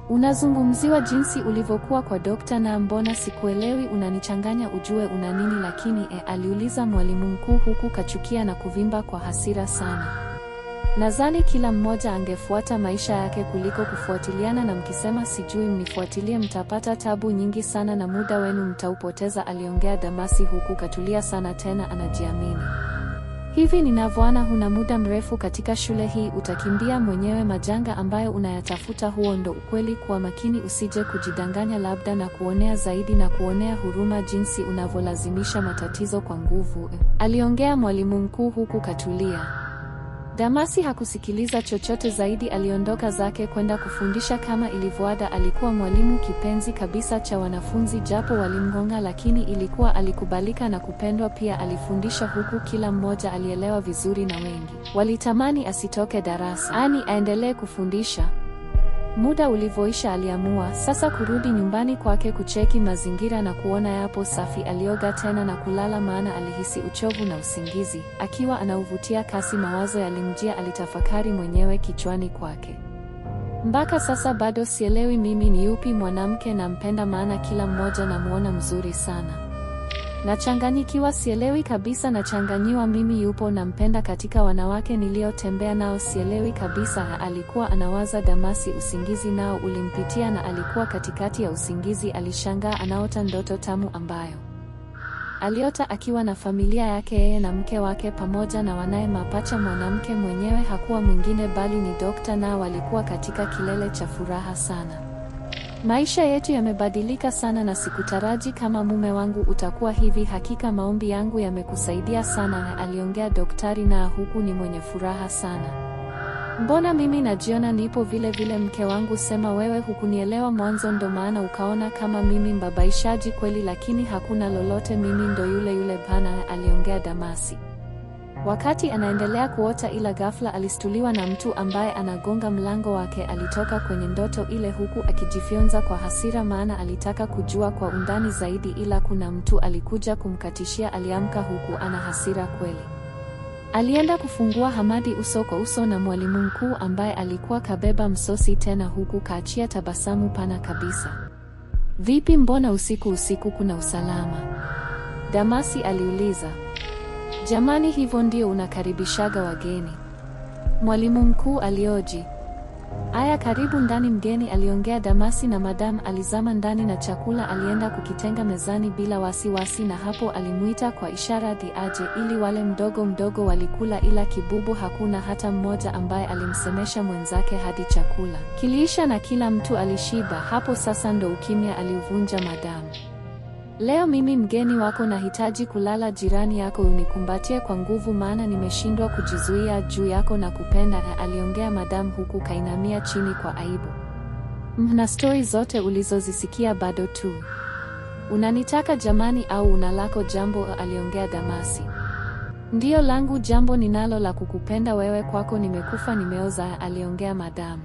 Unazungumziwa jinsi ulivyokuwa kwa Dr. Na. Mbona sikuelewi, unanichanganya, ujue una nini? Lakini aliuliza mwalimu mkuu huku kachukia na kuvimba kwa hasira sana. Nadhani kila mmoja angefuata maisha yake kuliko kufuatiliana na mkisema sijui mnifuatilie mtapata tabu nyingi sana na muda wenu mtaupoteza, aliongea Damasi huku katulia sana tena anajiamini. Hivi ninavyoona huna muda mrefu katika shule hii, utakimbia mwenyewe majanga ambayo unayatafuta. Huo ndo ukweli. Kuwa makini usije kujidanganya labda na kuonea zaidi na kuonea huruma jinsi unavyolazimisha matatizo kwa nguvu, aliongea mwalimu mkuu huku katulia. Damasi hakusikiliza chochote zaidi. Aliondoka zake kwenda kufundisha kama ilivyoada. Alikuwa mwalimu kipenzi kabisa cha wanafunzi, japo walimngonga lakini ilikuwa alikubalika na kupendwa pia. Alifundisha huku kila mmoja alielewa vizuri na wengi walitamani asitoke darasa, ani aendelee kufundisha. Muda ulivyoisha aliamua sasa kurudi nyumbani kwake kucheki mazingira na kuona yapo safi. Alioga tena na kulala, maana alihisi uchovu na usingizi. Akiwa anauvutia kasi mawazo yalimjia. Alitafakari mwenyewe kichwani kwake. Mpaka sasa bado sielewi mimi ni yupi mwanamke nampenda, maana kila mmoja namuona mzuri sana. Nachanganyikiwa, sielewi kabisa. Nachanganyiwa mimi yupo nampenda katika wanawake niliotembea nao, sielewi kabisa. Alikuwa anawaza Damasi. Usingizi nao ulimpitia na alikuwa katikati ya usingizi. Alishangaa anaota ndoto tamu ambayo aliota akiwa na familia yake, yeye na mke wake pamoja na wanaye mapacha. Mwanamke mwenyewe hakuwa mwingine bali ni Dr. Na. Walikuwa katika kilele cha furaha sana. Maisha yetu yamebadilika sana na sikutaraji kama mume wangu utakuwa hivi. Hakika maombi yangu yamekusaidia sana, aliongea Daktari Na huku ni mwenye furaha sana. Mbona mimi najiona nipo vile vile mke wangu? Sema wewe hukunielewa mwanzo ndo maana ukaona kama mimi mbabaishaji kweli, lakini hakuna lolote, mimi ndo yule yule bana, aliongea Damasi. Wakati anaendelea kuota ila ghafla alistuliwa na mtu ambaye anagonga mlango wake. Alitoka kwenye ndoto ile huku akijifyonza kwa hasira maana alitaka kujua kwa undani zaidi ila kuna mtu alikuja kumkatishia. Aliamka huku ana hasira kweli. Alienda kufungua Hamadi uso kwa uso na mwalimu mkuu ambaye alikuwa kabeba msosi tena huku kaachia tabasamu pana kabisa. Vipi, mbona usiku kuna usalama? Damasi aliuliza. Jamani, hivyo ndio unakaribishaga wageni? Mwalimu mkuu alioji. Aya, karibu ndani mgeni, aliongea Damasi na madam alizama ndani na chakula alienda kukitenga mezani bila wasiwasi na hapo alimuita kwa ishara aje ili wale mdogo walikula ila kibubu hakuna hata mmoja ambaye alimsemesha mwenzake hadi chakula kiliisha na kila mtu alishiba. Hapo sasa ndo ukimya aliuvunja madam. Leo mimi mgeni wako nahitaji kulala jirani yako, unikumbatie kwa nguvu maana nimeshindwa kujizuia juu yako na kupenda, aliongea madam huku kainamia chini kwa aibu. Na stori zote ulizozisikia bado tu unanitaka jamani, au unalako jambo? Aliongea Damasi. Ndiyo, langu jambo ninalo la kukupenda wewe, kwako nimekufa nimeoza, aliongea madam.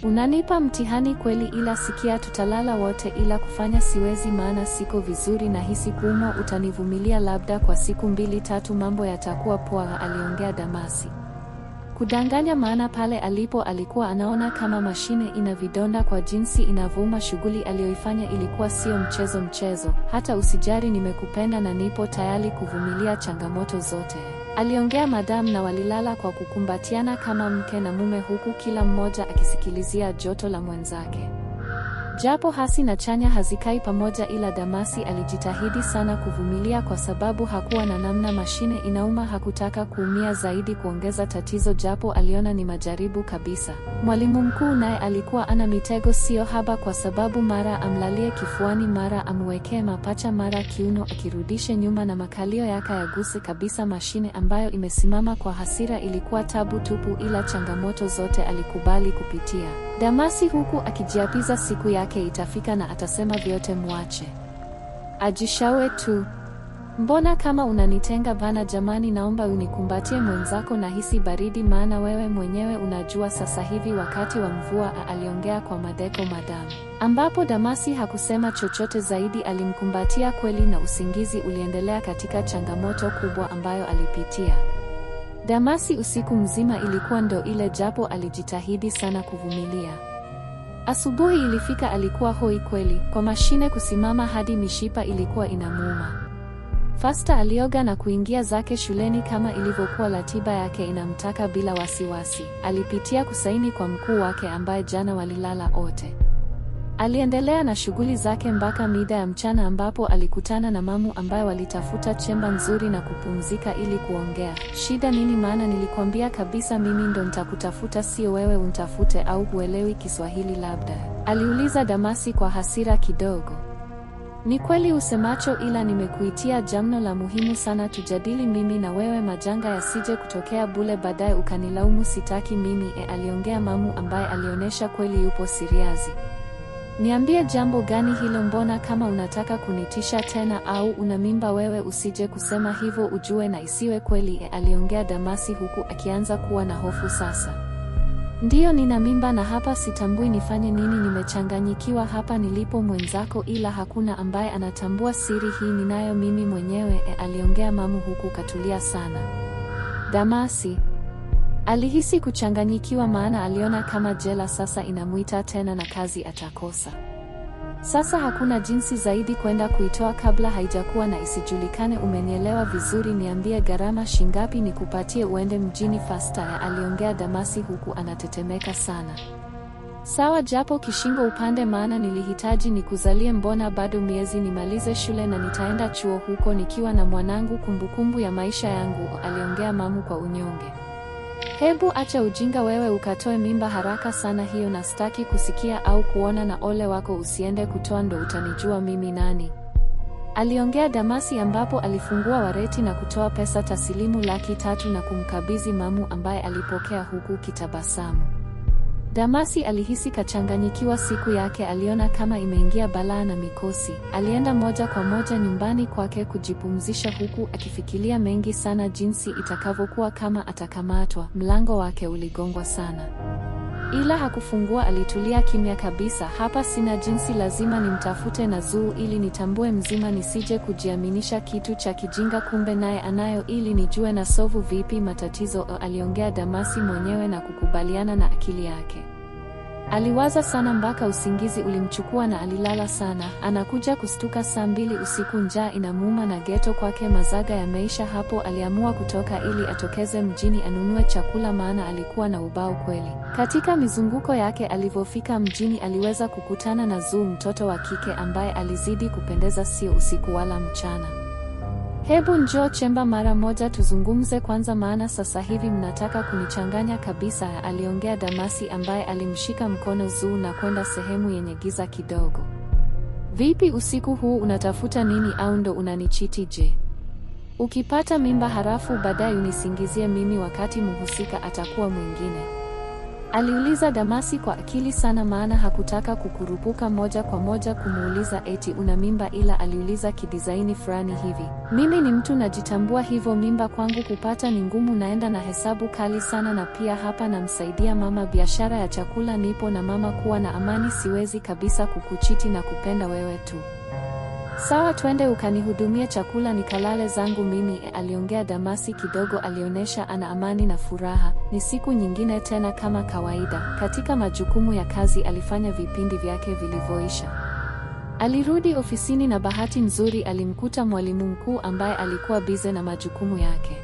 Unanipa mtihani kweli, ila sikia tutalala wote ila kufanya siwezi maana siko vizuri na hisi kuumwa, utanivumilia labda kwa siku 2-3 mambo yatakuwa poa, aliongea Damasi. Kudanganya maana pale alipo alikuwa anaona kama mashine ina vidonda kwa jinsi inavuma. Shughuli aliyoifanya ilikuwa sio mchezo. Hata usijari, nimekupenda na nipo tayari kuvumilia changamoto zote, aliongea madam, na walilala kwa kukumbatiana kama mke na mume huku kila mmoja akisikilizia joto la mwenzake. Japo hasi na chanya hazikai pamoja ila Damasi alijitahidi sana kuvumilia kwa sababu hakuwa na namna, mashine inauma, hakutaka kuumia zaidi kuongeza tatizo japo aliona ni majaribu kabisa. Mwalimu mkuu naye alikuwa ana mitego sio haba kwa sababu mara amlalie kifuani, mara amwekee mapacha, mara kiuno akirudishe nyuma na makalio yake yaguse kabisa mashine ambayo imesimama kwa hasira. Ilikuwa tabu tupu ila changamoto zote alikubali kupitia Damasi huku akijiapiza siku yake itafika na atasema vyote muache ajishaue tu. Mbona kama unanitenga bana? Jamani, naomba unikumbatie mwenzako, na hisi baridi maana wewe mwenyewe unajua sasa hivi wakati wa mvua, aliongea kwa madeko madam, ambapo Damasi hakusema chochote zaidi. Alimkumbatia kweli na usingizi uliendelea katika changamoto kubwa ambayo alipitia Damasi usiku mzima. Ilikuwa ndo ile japo alijitahidi sana kuvumilia. Asubuhi ilifika, alikuwa hoi kweli, kwa mashine kusimama hadi mishipa ilikuwa inamuuma. Fasta alioga na kuingia zake shuleni kama ilivyokuwa ratiba yake inamtaka bila wasiwasi. Alipitia kusaini kwa mkuu wake ambaye jana walilala wote. Aliendelea na shughuli zake mpaka mida ya mchana ambapo alikutana na mamu ambaye walitafuta chemba nzuri na kupumzika ili kuongea. Shida nini? Maana nilikwambia kabisa mimi ndo nitakutafuta sio wewe untafute, au huelewi Kiswahili labda? Aliuliza Damasi kwa hasira kidogo. Ni kweli usemacho, ila nimekuitia jamno la muhimu sana tujadili mimi na wewe, majanga yasije kutokea bule baadaye ukanilaumu. Sitaki mimi, aliongea mamu ambaye alionyesha kweli yupo siriazi. Niambie jambo gani hilo? Mbona kama unataka kunitisha tena, au una mimba wewe? Usije kusema hivyo ujue na isiwe kweli, aliongea Damasi huku akianza kuwa na hofu sasa. Ndiyo, nina mimba na hapa sitambui nifanye nini, nimechanganyikiwa hapa nilipo mwenzako, ila hakuna ambaye anatambua siri hii, ninayo mimi mwenyewe, aliongea mamu huku katulia sana. Damasi alihisi kuchanganyikiwa maana aliona kama jela sasa inamuita tena na kazi atakosa. Sasa hakuna jinsi zaidi kwenda kuitoa kabla haijakuwa na isijulikane. Umenielewa vizuri? Niambie gharama shingapi nikupatie uende mjini fasta, aliongea Damasi huku anatetemeka sana. Sawa, japo kishingo upande maana nilihitaji nikuzalie, mbona bado miezi nimalize shule na nitaenda chuo huko nikiwa na mwanangu, kumbukumbu ya maisha yangu, aliongea mamu kwa unyonge. Hebu acha ujinga wewe, ukatoe mimba haraka sana hiyo na staki kusikia au kuona, na ole wako usiende kutoa, ndo utanijua mimi nani, aliongea Damasi, ambapo alifungua wareti na kutoa pesa taslimu 300,000 na kumkabidhi mamu ambaye alipokea huku kitabasamu. Damasi alihisi kachanganyikiwa siku yake, aliona kama imeingia balaa na mikosi. Alienda moja kwa moja nyumbani kwake kujipumzisha huku akifikiria mengi sana jinsi itakavyokuwa kama atakamatwa. Mlango wake uligongwa sana, ila hakufungua. Alitulia kimya kabisa. Hapa sina jinsi, lazima nimtafute Nazuu ili nitambue mzima, nisije kujiaminisha kitu cha kijinga kumbe naye anayo, ili nijue na sovu vipi matatizo, aliongea Damasi mwenyewe na kukubaliana na akili yake. Aliwaza sana mpaka usingizi ulimchukua na alilala sana. Anakuja kustuka saa 2 usiku, njaa inamuuma na geto kwake mazaga yameisha. Hapo aliamua kutoka ili atokeze mjini anunue chakula, maana alikuwa na ubao kweli. Katika mizunguko yake alivyofika mjini aliweza kukutana na Zuu, mtoto wa kike ambaye alizidi kupendeza, sio usiku wala mchana. Hebu njoo chemba mara moja tuzungumze kwanza, maana sasa hivi mnataka kunichanganya kabisa, aliongea Damasi ambaye alimshika mkono Zuu na kwenda sehemu yenye giza kidogo. Vipi usiku huu, unatafuta nini au ndo unanichiti? Je, ukipata mimba harafu baadaye unisingizie mimi wakati mhusika atakuwa mwingine? Aliuliza Damasi kwa akili sana, maana hakutaka kukurupuka moja kwa moja kumuuliza eti una mimba, ila aliuliza kidizaini fulani hivi. Mimi ni mtu najitambua, hivyo mimba kwangu kupata ni ngumu, naenda na hesabu kali sana, na pia hapa namsaidia mama biashara ya chakula, nipo na mama, kuwa na amani, siwezi kabisa kukuchiti na kupenda wewe tu. Sawa, twende ukanihudumie chakula nikalale zangu mimi, aliongea Damasi. Kidogo alionyesha ana amani na furaha. Ni siku nyingine tena kama kawaida. Katika majukumu ya kazi alifanya vipindi vyake vilivyoisha. Alirudi ofisini na bahati nzuri alimkuta mwalimu mkuu ambaye alikuwa bize na majukumu yake.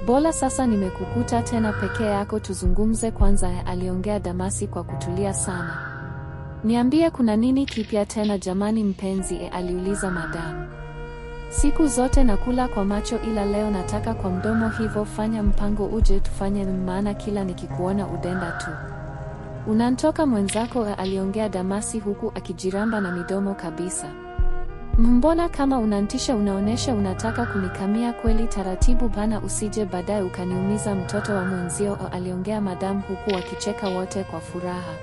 Bola, sasa nimekukuta tena peke yako, tuzungumze kwanza, aliongea Damasi kwa kutulia sana. Niambie, kuna nini kipya tena jamani mpenzi, aliuliza madamu. Siku zote nakula kwa macho, ila leo nataka kwa mdomo, hivyo fanya mpango uje tufanye, maana kila nikikuona udenda tu. Unantoka mwenzako, aliongea Damasi huku akijiramba na midomo kabisa. Mbona kama unantisha, unaonesha unataka kunikamia kweli? Taratibu bana, usije baadaye ukaniumiza mtoto wa mwenzio, aliongea madamu huku wakicheka wote kwa furaha.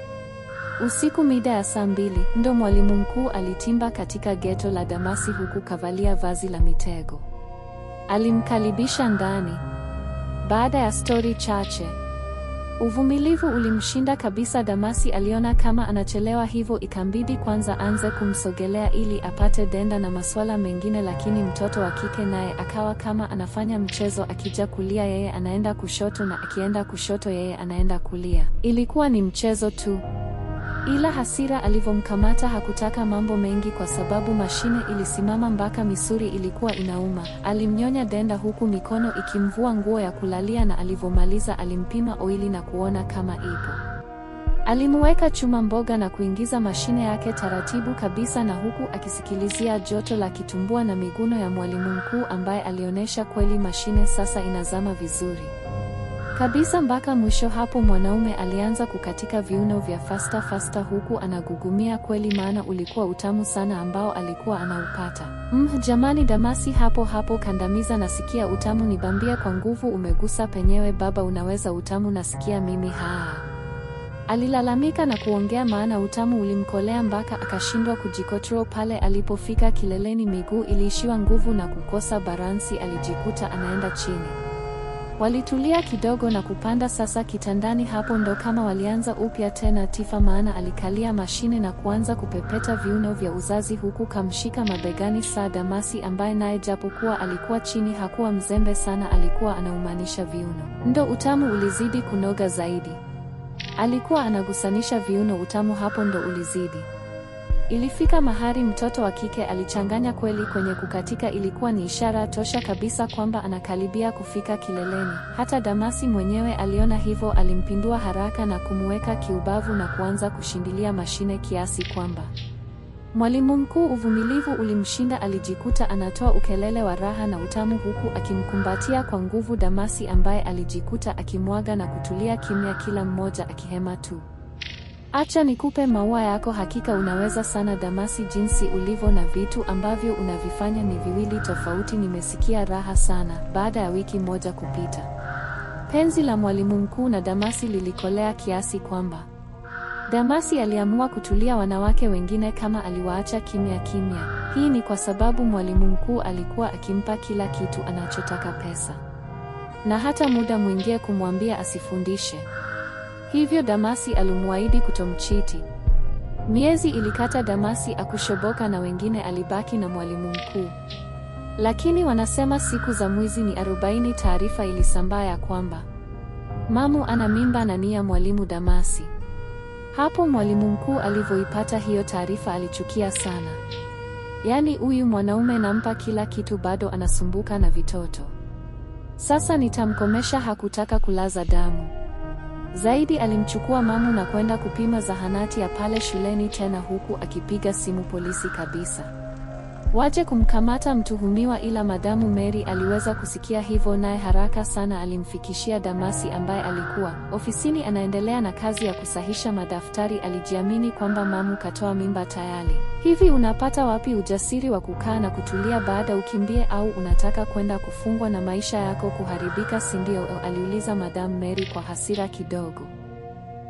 Usiku mida ya saa 2 ndo mwalimu mkuu alitimba katika geto la Damasi huku kavalia vazi la mitego. Alimkaribisha ndani. Baada ya stori chache, uvumilivu ulimshinda kabisa. Damasi aliona kama anachelewa, hivyo ikambidi kwanza anze kumsogelea ili apate denda na masuala mengine, lakini mtoto wa kike naye akawa kama anafanya mchezo, akija kulia yeye anaenda kushoto na akienda kushoto yeye anaenda kulia. Ilikuwa ni mchezo tu. Ila hasira alivyomkamata hakutaka mambo mengi kwa sababu mashine ilisimama mpaka misuri ilikuwa inauma. Alimnyonya denda huku mikono ikimvua nguo ya kulalia, na alivyomaliza alimpima oili na kuona kama ipo. Alimuweka chuma mboga na kuingiza mashine yake taratibu kabisa, na huku akisikilizia joto la kitumbua na miguno ya mwalimu mkuu ambaye alionyesha kweli mashine sasa inazama vizuri kabisa mpaka mwisho. Hapo mwanaume alianza kukatika viuno vya fasta huku anagugumia kweli, maana ulikuwa utamu sana ambao alikuwa anaupata. Jamani Damasi, hapo kandamiza, nasikia utamu, nibambia kwa nguvu, umegusa penyewe baba, unaweza utamu, nasikia mimi alilalamika na kuongea, maana utamu ulimkolea mpaka akashindwa kujikotrol. Pale alipofika kileleni miguu iliishiwa nguvu na kukosa baransi, alijikuta anaenda chini. Walitulia kidogo na kupanda sasa kitandani. Hapo ndo kama walianza upya tena Tifa, maana alikalia mashine na kuanza kupepeta viuno vya uzazi huku kamshika mabegani saa Damasi ambaye naye japokuwa alikuwa chini hakuwa mzembe sana, alikuwa anaumanisha viuno. Ndo utamu ulizidi kunoga zaidi. Alikuwa anagusanisha viuno, utamu hapo ndo ulizidi. Ilifika mahali mtoto wa kike alichanganya kweli kwenye kukatika. Ilikuwa ni ishara tosha kabisa kwamba anakaribia kufika kileleni. Hata Damasi mwenyewe aliona hivyo, alimpindua haraka na kumweka kiubavu na kuanza kushindilia mashine kiasi kwamba mwalimu mkuu uvumilivu ulimshinda. Alijikuta anatoa ukelele wa raha na utamu huku akimkumbatia kwa nguvu Damasi ambaye alijikuta akimwaga na kutulia kimya, kila mmoja akihema tu. Acha nikupe maua yako, hakika unaweza sana Damasi, jinsi ulivyo na vitu ambavyo unavifanya ni viwili tofauti, nimesikia raha sana. Baada ya wiki moja kupita, penzi la mwalimu mkuu na Damasi lilikolea kiasi kwamba Damasi aliamua kutulia wanawake wengine kama aliwaacha kimya kimya. Hii ni kwa sababu mwalimu mkuu alikuwa akimpa kila kitu anachotaka, pesa na hata muda mwingie kumwambia asifundishe. Hivyo Damasi alimwahidi kutomchiti. Miezi ilikata, Damasi akushoboka na wengine alibaki na mwalimu mkuu. Lakini wanasema siku za mwizi ni 40. Taarifa ilisambaa ya kwamba Mamu ana mimba na nia mwalimu Damasi. Hapo mwalimu mkuu alivyoipata hiyo taarifa alichukia sana. Yaani huyu mwanaume nampa kila kitu bado anasumbuka na vitoto. Sasa nitamkomesha. Hakutaka kulaza damu. Zaidi alimchukua Mamu na kwenda kupima zahanati ya pale shuleni, tena huku akipiga simu polisi kabisa waje kumkamata mtuhumiwa, ila Madamu Mary aliweza kusikia hivyo, naye haraka sana alimfikishia Damasi ambaye alikuwa ofisini anaendelea na kazi ya kusahisha madaftari. Alijiamini kwamba Mamu katoa mimba tayari. Hivi unapata wapi ujasiri wa kukaa na kutulia baada ukimbie, au unataka kwenda kufungwa na maisha yako kuharibika, si ndio? Aliuliza Madamu Mary kwa hasira kidogo.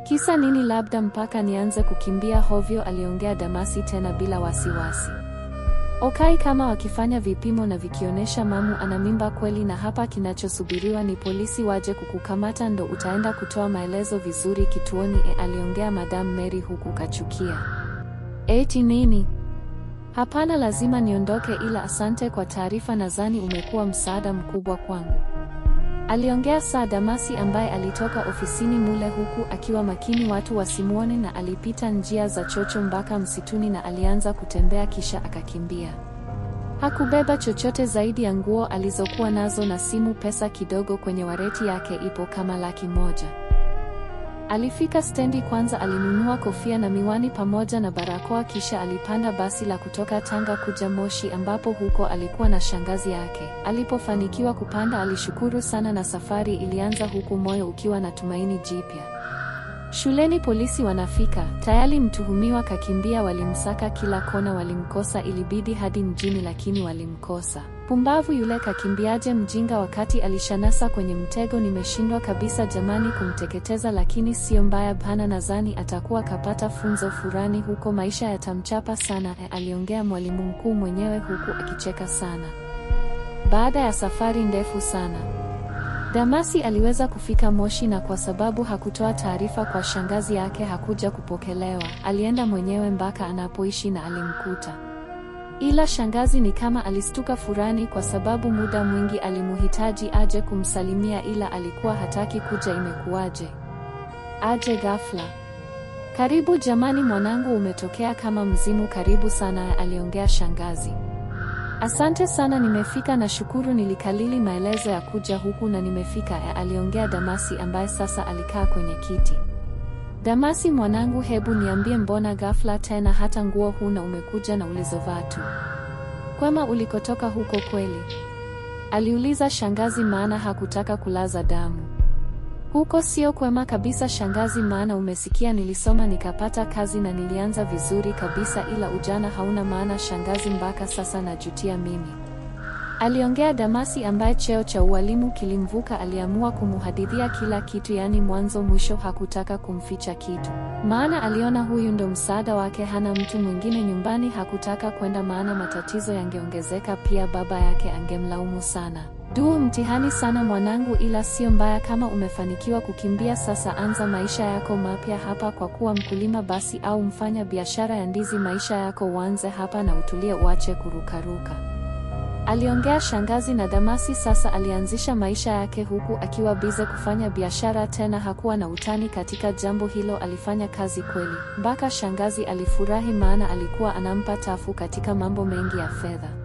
Kisa nini labda mpaka nianze kukimbia hovyo? Aliongea Damasi tena bila wasiwasi. Okay, kama wakifanya vipimo na vikionyesha Mamu ana mimba kweli, na hapa kinachosubiriwa ni polisi waje kukukamata, ndo utaenda kutoa maelezo vizuri kituoni. Aliongea Madam Mary huku kachukia. Eti nini? Hapana, lazima niondoke, ila asante kwa taarifa, nadhani umekuwa msaada mkubwa kwangu. Aliongea Saa Damasi ambaye alitoka ofisini mule huku akiwa makini watu wasimuone, na alipita njia za chocho mpaka msituni na alianza kutembea kisha akakimbia. Hakubeba chochote zaidi ya nguo alizokuwa nazo na simu, pesa kidogo kwenye waleti yake ipo kama $100. Alifika stendi kwanza, alinunua kofia na miwani pamoja na barakoa, kisha alipanda basi la kutoka Tanga kuja Moshi, ambapo huko alikuwa na shangazi yake. Alipofanikiwa kupanda alishukuru sana na safari ilianza, huku moyo ukiwa na tumaini jipya. Shuleni polisi wanafika, tayari mtuhumiwa kakimbia. Walimsaka kila kona, walimkosa, ilibidi hadi mjini lakini walimkosa. Pumbavu yule, kakimbiaje mjinga wakati alishanasa kwenye mtego? Nimeshindwa kabisa jamani kumteketeza, lakini sio mbaya bana, nadhani atakuwa kapata funzo fulani huko, maisha yatamchapa sana. Aliongea mwalimu mkuu mwenyewe huku akicheka sana. Baada ya safari ndefu sana, Damasi aliweza kufika Moshi, na kwa sababu hakutoa taarifa kwa shangazi yake hakuja kupokelewa. Alienda mwenyewe mpaka anapoishi na alimkuta. Ila shangazi ni kama alistuka furani kwa sababu muda mwingi alimuhitaji aje kumsalimia, ila alikuwa hataki kuja. Imekuwaje aje ghafla? Karibu jamani, mwanangu umetokea kama mzimu, karibu sana, aliongea shangazi. Asante sana, nimefika na shukuru, nilikalili maelezo ya kuja huku na nimefika, aliongea Damasi ambaye sasa alikaa kwenye kiti. Damasi mwanangu, hebu niambie, mbona ghafla tena, hata nguo huna, umekuja na ulizovaa tu? Kwema ulikotoka huko kweli? Aliuliza shangazi, maana hakutaka kulaza damu. Huko sio kwema kabisa shangazi, maana umesikia nilisoma nikapata kazi na nilianza vizuri kabisa, ila ujana hauna maana shangazi, mpaka sasa najutia mimi. Aliongea Damasi ambaye cheo cha ualimu kilimvuka. Aliamua kumuhadithia kila kitu, yani mwanzo mwisho, hakutaka kumficha kitu, maana aliona huyu ndo msaada wake, hana mtu mwingine nyumbani. Hakutaka kwenda maana matatizo yangeongezeka, pia baba yake angemlaumu sana. Mtihani sana mwanangu, ila sio mbaya kama umefanikiwa kukimbia. Sasa anza maisha yako mapya hapa, kwa kuwa mkulima basi au mfanya biashara ya ndizi, maisha yako uanze hapa na utulie, uache kurukaruka. Aliongea shangazi, na Damasi sasa alianzisha maisha yake huku akiwa bize kufanya biashara, tena hakuwa na utani katika jambo hilo, alifanya kazi kweli. Mpaka shangazi alifurahi, maana alikuwa anampa tafu katika mambo mengi ya fedha.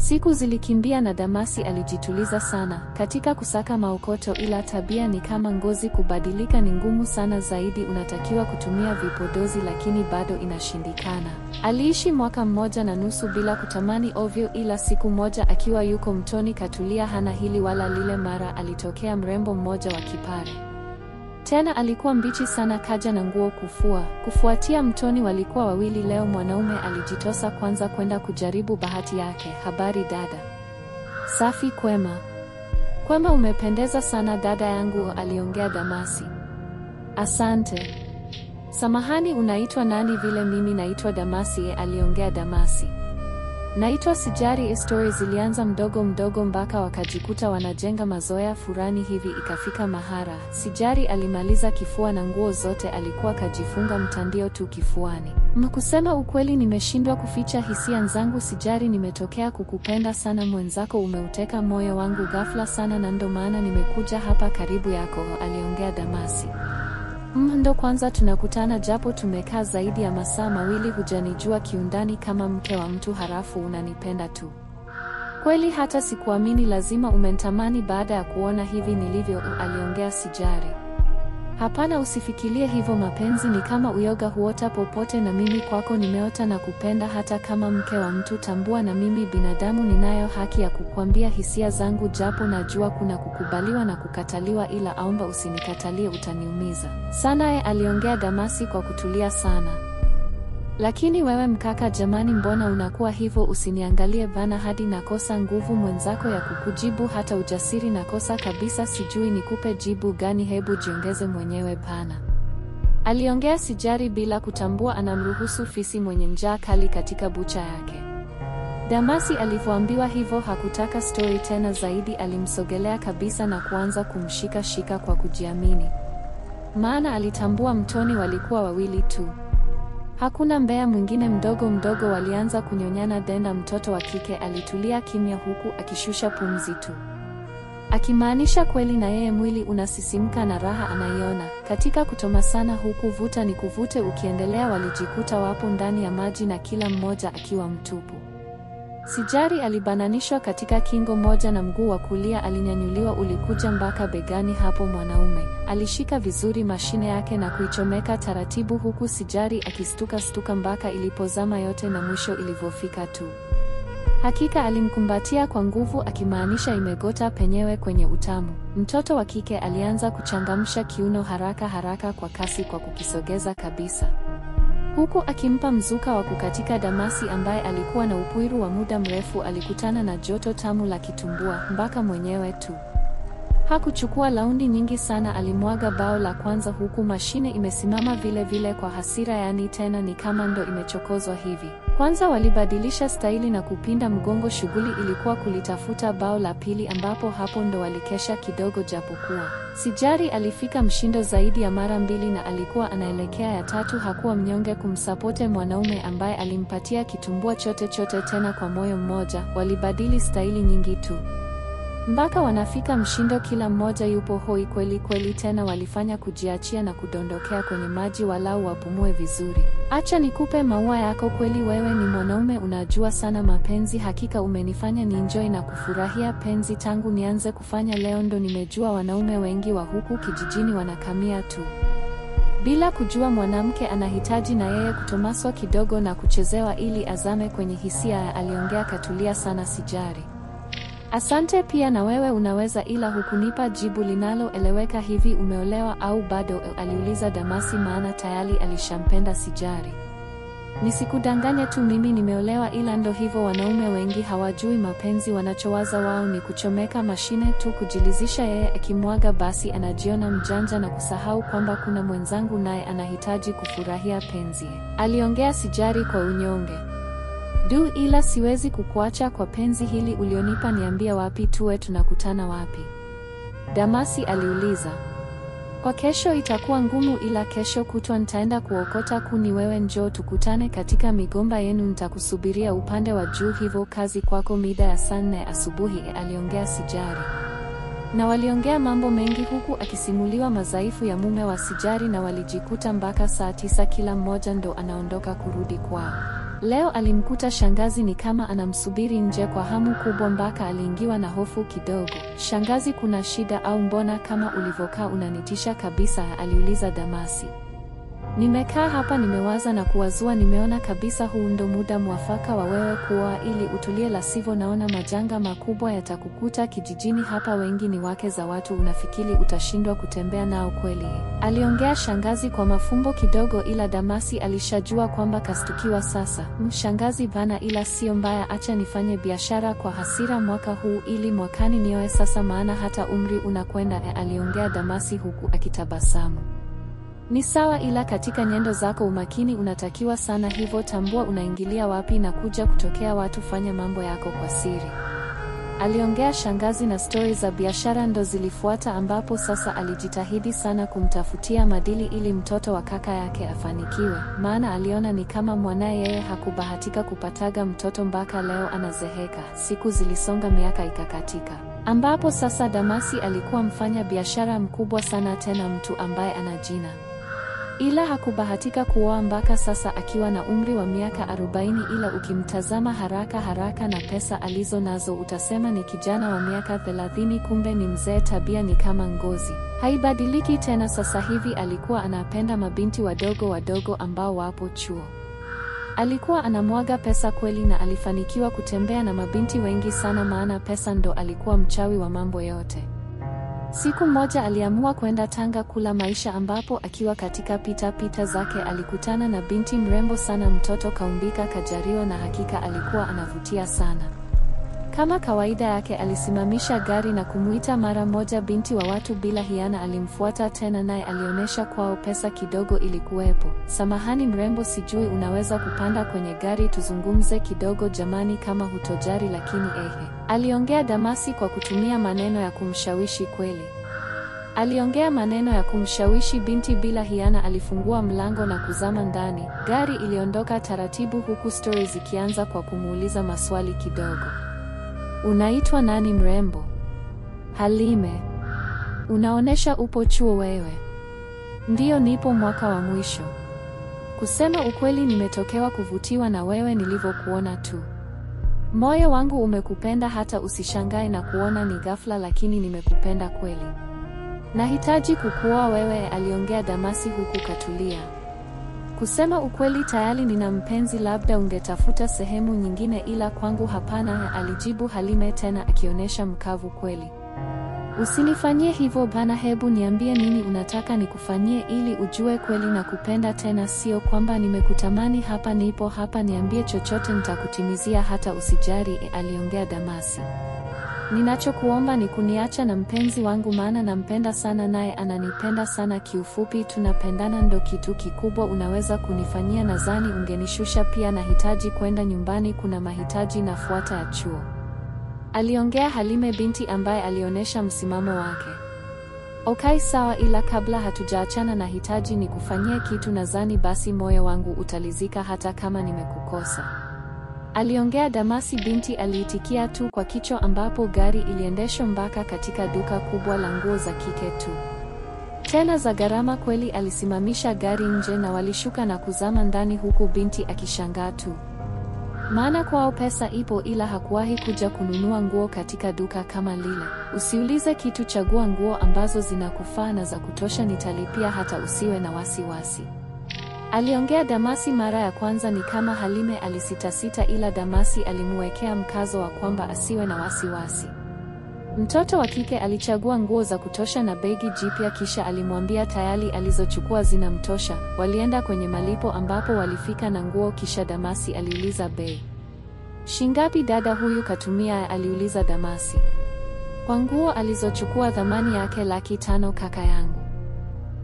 Siku zilikimbia na Damasi alijituliza sana katika kusaka maokoto, ila tabia ni kama ngozi, kubadilika ni ngumu sana, zaidi unatakiwa kutumia vipodozi, lakini bado inashindikana. Aliishi 1.5 mwaka bila kutamani ovyo, ila siku moja akiwa yuko mtoni katulia, hana hili wala lile, mara alitokea mrembo mmoja wa kipare. Tena alikuwa mbichi sana, kaja na nguo kufua. Kufuatia mtoni walikuwa wawili. Leo mwanaume alijitosa kwanza kwenda kujaribu bahati yake. Habari dada. Safi, kwema. Kwema, umependeza sana dada yangu, aliongea Damasi. Asante. Samahani, unaitwa nani vile? Mimi naitwa Damasi, aliongea Damasi. Naitwa Sijari. Story zilianza mdogo mdogo mpaka wakajikuta wanajenga mazoea furani hivi. Ikafika mahara Sijari alimaliza kifua na nguo zote alikuwa kajifunga mtandio tu kifuani. Kusema ukweli, nimeshindwa kuficha hisia zangu Sijari, nimetokea kukupenda sana mwenzako, umeuteka moyo wangu ghafla sana na ndo maana nimekuja hapa karibu yako, aliongea Damasi. Ndo kwanza tunakutana, japo tumekaa zaidi ya masaa mawili, hujanijua kiundani kama mke wa mtu harafu unanipenda tu. Kweli hata sikuamini, lazima umenitamani baada ya kuona hivi nilivyo, aliongea Sijari. Hapana, usifikirie hivyo, mapenzi ni kama uyoga, huota popote na mimi kwako nimeota na kupenda hata kama mke wa mtu. Tambua na mimi binadamu ninayo haki ya kukwambia hisia zangu, japo najua kuna kukubaliwa na kukataliwa, ila aomba usinikatalie, utaniumiza sana, aliongea Damasi kwa kutulia sana. Lakini wewe mkaka, jamani, mbona unakuwa hivyo? Usiniangalie bana hadi nakosa nguvu mwenzako ya kukujibu, hata ujasiri nakosa kabisa, sijui nikupe jibu gani, hebu jiongeze mwenyewe bana, aliongea Sijari bila kutambua anamruhusu fisi mwenye njaa kali katika bucha yake. Damasi alivyoambiwa hivyo hakutaka story tena zaidi, alimsogelea kabisa na kuanza kumshika shika kwa kujiamini, maana alitambua mtoni walikuwa wawili tu, hakuna mbea mwingine. Mdogo mdogo walianza kunyonyana. Denda mtoto wa kike alitulia kimya huku akishusha pumzi tu, akimaanisha kweli na yeye mwili unasisimka na raha anaiona. Katika kutomasana huku vuta ni kuvute ukiendelea, walijikuta wapo ndani ya maji na kila mmoja akiwa mtupu. Sijari alibananishwa katika kingo moja na mguu wa kulia alinyanyuliwa ulikuja mpaka begani. Hapo mwanaume alishika vizuri mashine yake na kuichomeka taratibu, huku Sijari akistuka mpaka ilipozama yote na mwisho ilivyofika tu. Hakika alimkumbatia kwa nguvu, akimaanisha imegota penyewe kwenye utamu. Mtoto wa kike alianza kuchangamsha kiuno haraka haraka kwa kasi kwa kukisogeza kabisa, huku akimpa mzuka wa kukatika. Damasi ambaye alikuwa na upwiru wa muda mrefu alikutana na joto tamu la kitumbua mpaka mwenyewe tu. Hakuchukua laundi nyingi sana, alimwaga bao la kwanza huku mashine imesimama vile vile kwa hasira, yani tena ni kama ndo imechokozwa hivi. Kwanza walibadilisha staili na kupinda mgongo, shughuli ilikuwa kulitafuta bao la pili, ambapo hapo ndo walikesha kidogo, japokuwa Sijari alifika mshindo zaidi ya mara 2 na alikuwa anaelekea ya tatu. Hakuwa mnyonge kumsapote mwanaume ambaye alimpatia kitumbua chote tena kwa moyo mmoja. Walibadili staili nyingi tu mpaka wanafika mshindo, kila mmoja yupo hoi kweli tena walifanya kujiachia na kudondokea kwenye maji walau wapumue vizuri. Acha nikupe maua yako, kweli wewe ni mwanaume unajua sana mapenzi, hakika umenifanya nienjoy na kufurahia penzi tangu nianze kufanya leo, ndo nimejua wanaume wengi wa huku kijijini wanakamia tu bila kujua mwanamke anahitaji na yeye kutomaswa kidogo na kuchezewa ili azame kwenye hisia, aliongea katulia sana Sijari. Asante, pia na wewe unaweza, ila hukunipa jibu linaloeleweka. Hivi umeolewa au bado? aliuliza Damasi, maana tayari alishampenda Sijari. Nisikudanganye tu, mimi nimeolewa, ila ndo hivyo, wanaume wengi hawajui mapenzi, wanachowaza wao ni kuchomeka mashine tu, kujilizisha. Yeye akimwaga basi anajiona mjanja na kusahau kwamba kuna mwenzangu naye anahitaji kufurahia penzi, aliongea Sijari kwa unyonge. Ila siwezi kukuacha kwa penzi hili ulionipa, niambia wapi tuwe tunakutana wapi? Damasi aliuliza. Kwa kesho itakuwa ngumu, ila kesho kutwa nitaenda kuokota kuni, wewe njoo tukutane katika migomba yenu, nitakusubiria upande wa juu, hivyo kazi kwako mida ya saa 4 asubuhi, aliongea Sijari. Na waliongea mambo mengi huku akisimuliwa madhaifu ya mume wa Sijari, na walijikuta mpaka saa 9 kila mmoja ndo anaondoka kurudi kwao. Leo alimkuta shangazi ni kama anamsubiri nje kwa hamu kubwa, mpaka aliingiwa na hofu kidogo. Shangazi, kuna shida au mbona kama ulivyokaa unanitisha kabisa? aliuliza Damasi. Nimekaa hapa nimewaza na kuwazua, nimeona kabisa huu ndo muda mwafaka wa wewe kuoa ili utulie, la sivyo naona majanga makubwa yatakukuta kijijini hapa, wengi ni wake za watu, unafikiri utashindwa kutembea nao kweli? aliongea shangazi kwa mafumbo kidogo, ila Damasi alishajua kwamba kastukiwa sasa. Shangazi bana, ila sio mbaya, acha nifanye biashara kwa hasira mwaka huu ili mwakani nioe sasa, maana hata umri unakwenda, aliongea Damasi huku akitabasamu. Ni sawa, ila katika nyendo zako umakini unatakiwa sana, hivyo tambua unaingilia wapi na kuja kutokea watu. Fanya mambo yako kwa siri. Aliongea shangazi, na stori za biashara ndo zilifuata, ambapo sasa alijitahidi sana kumtafutia madili ili mtoto wa kaka yake afanikiwe, maana aliona ni kama mwanae yeye hakubahatika kupataga mtoto mpaka leo anazeheka. Siku zilisonga, miaka ikakatika, ambapo sasa Damasi alikuwa mfanya biashara mkubwa sana, tena mtu ambaye ana jina, ila hakubahatika kuoa mpaka sasa akiwa na umri wa miaka 40, ila ukimtazama haraka haraka na pesa alizo nazo utasema ni kijana wa miaka 30, kumbe ni mzee. Tabia ni kama ngozi, haibadiliki tena. Sasa hivi alikuwa anapenda mabinti wadogo wadogo ambao wapo chuo. Alikuwa anamwaga pesa kweli, na alifanikiwa kutembea na mabinti wengi sana, maana pesa ndo alikuwa mchawi wa mambo yote. Siku moja aliamua kwenda Tanga kula maisha, ambapo akiwa katika pita zake alikutana na binti mrembo sana, mtoto kaumbika kajariwa, na hakika alikuwa anavutia sana. Kama kawaida yake alisimamisha gari na kumuita mara moja. Binti wa watu bila hiana alimfuata tena, naye alionyesha kwao pesa kidogo ilikuwepo. Samahani mrembo, sijui unaweza kupanda kwenye gari tuzungumze kidogo? Jamani, kama hutojari lakini ehe, aliongea Damasi kwa kutumia maneno ya kumshawishi kweli. Aliongea maneno ya kumshawishi binti bila hiana. Alifungua mlango na kuzama ndani. Gari iliondoka taratibu, huku stori zikianza kwa kumuuliza maswali kidogo. Unaitwa nani mrembo? Halime. Unaonesha upo chuo wewe? Ndiyo, nipo mwaka wa mwisho. Kusema ukweli, nimetokewa kuvutiwa na wewe nilivyokuona tu. Moyo wangu umekupenda, hata usishangae na kuona ni ghafla, lakini nimekupenda kweli. Nahitaji kukuoa wewe, aliongea Damasi huku katulia. Kusema ukweli, tayari nina mpenzi, labda ungetafuta sehemu nyingine, ila kwangu hapana, alijibu Halime, tena akionyesha mkavu kweli. Usinifanyie hivyo bana, hebu niambie nini unataka nikufanyie ili ujue kweli nakupenda, tena sio kwamba nimekutamani. Hapa nipo hapa, niambie chochote nitakutimizia, hata usijari, aliongea Damasi. Ninachokuomba ni kuniacha na mpenzi wangu, maana nampenda sana naye ananipenda sana. Kiufupi tunapendana, ndo kitu kikubwa unaweza kunifanyia. Nadhani ungenishusha pia, nahitaji kwenda nyumbani, kuna mahitaji nafuata ya chuo, aliongea Halime, binti ambaye alionyesha msimamo wake. Okay sawa, ila kabla hatujaachana nahitaji nikufanyie kitu, nadhani basi moyo wangu utalizika hata kama nimekukosa, aliongea Damasi. Binti aliitikia tu kwa kichwa, ambapo gari iliendeshwa mpaka katika duka kubwa la nguo za kike tu, tena za gharama kweli. Alisimamisha gari nje na walishuka na kuzama ndani, huku binti akishangaa tu, maana kwao pesa ipo, ila hakuwahi kuja kununua nguo katika duka kama lile. Usiulize kitu, chagua nguo ambazo zinakufaa na za kutosha, nitalipia, hata usiwe na wasiwasi, aliongea Damasi. Mara ya kwanza ni kama Halime alisitasita, ila Damasi alimwekea mkazo wa kwamba asiwe na wasiwasi. Mtoto wa kike alichagua nguo za kutosha na begi jipya, kisha alimwambia tayari alizochukua zinamtosha. Walienda kwenye malipo, ambapo walifika na nguo, kisha Damasi aliuliza bei. Shingapi dada huyu katumia? aliuliza Damasi. Kwa nguo alizochukua thamani yake 500,000 kaka yangu,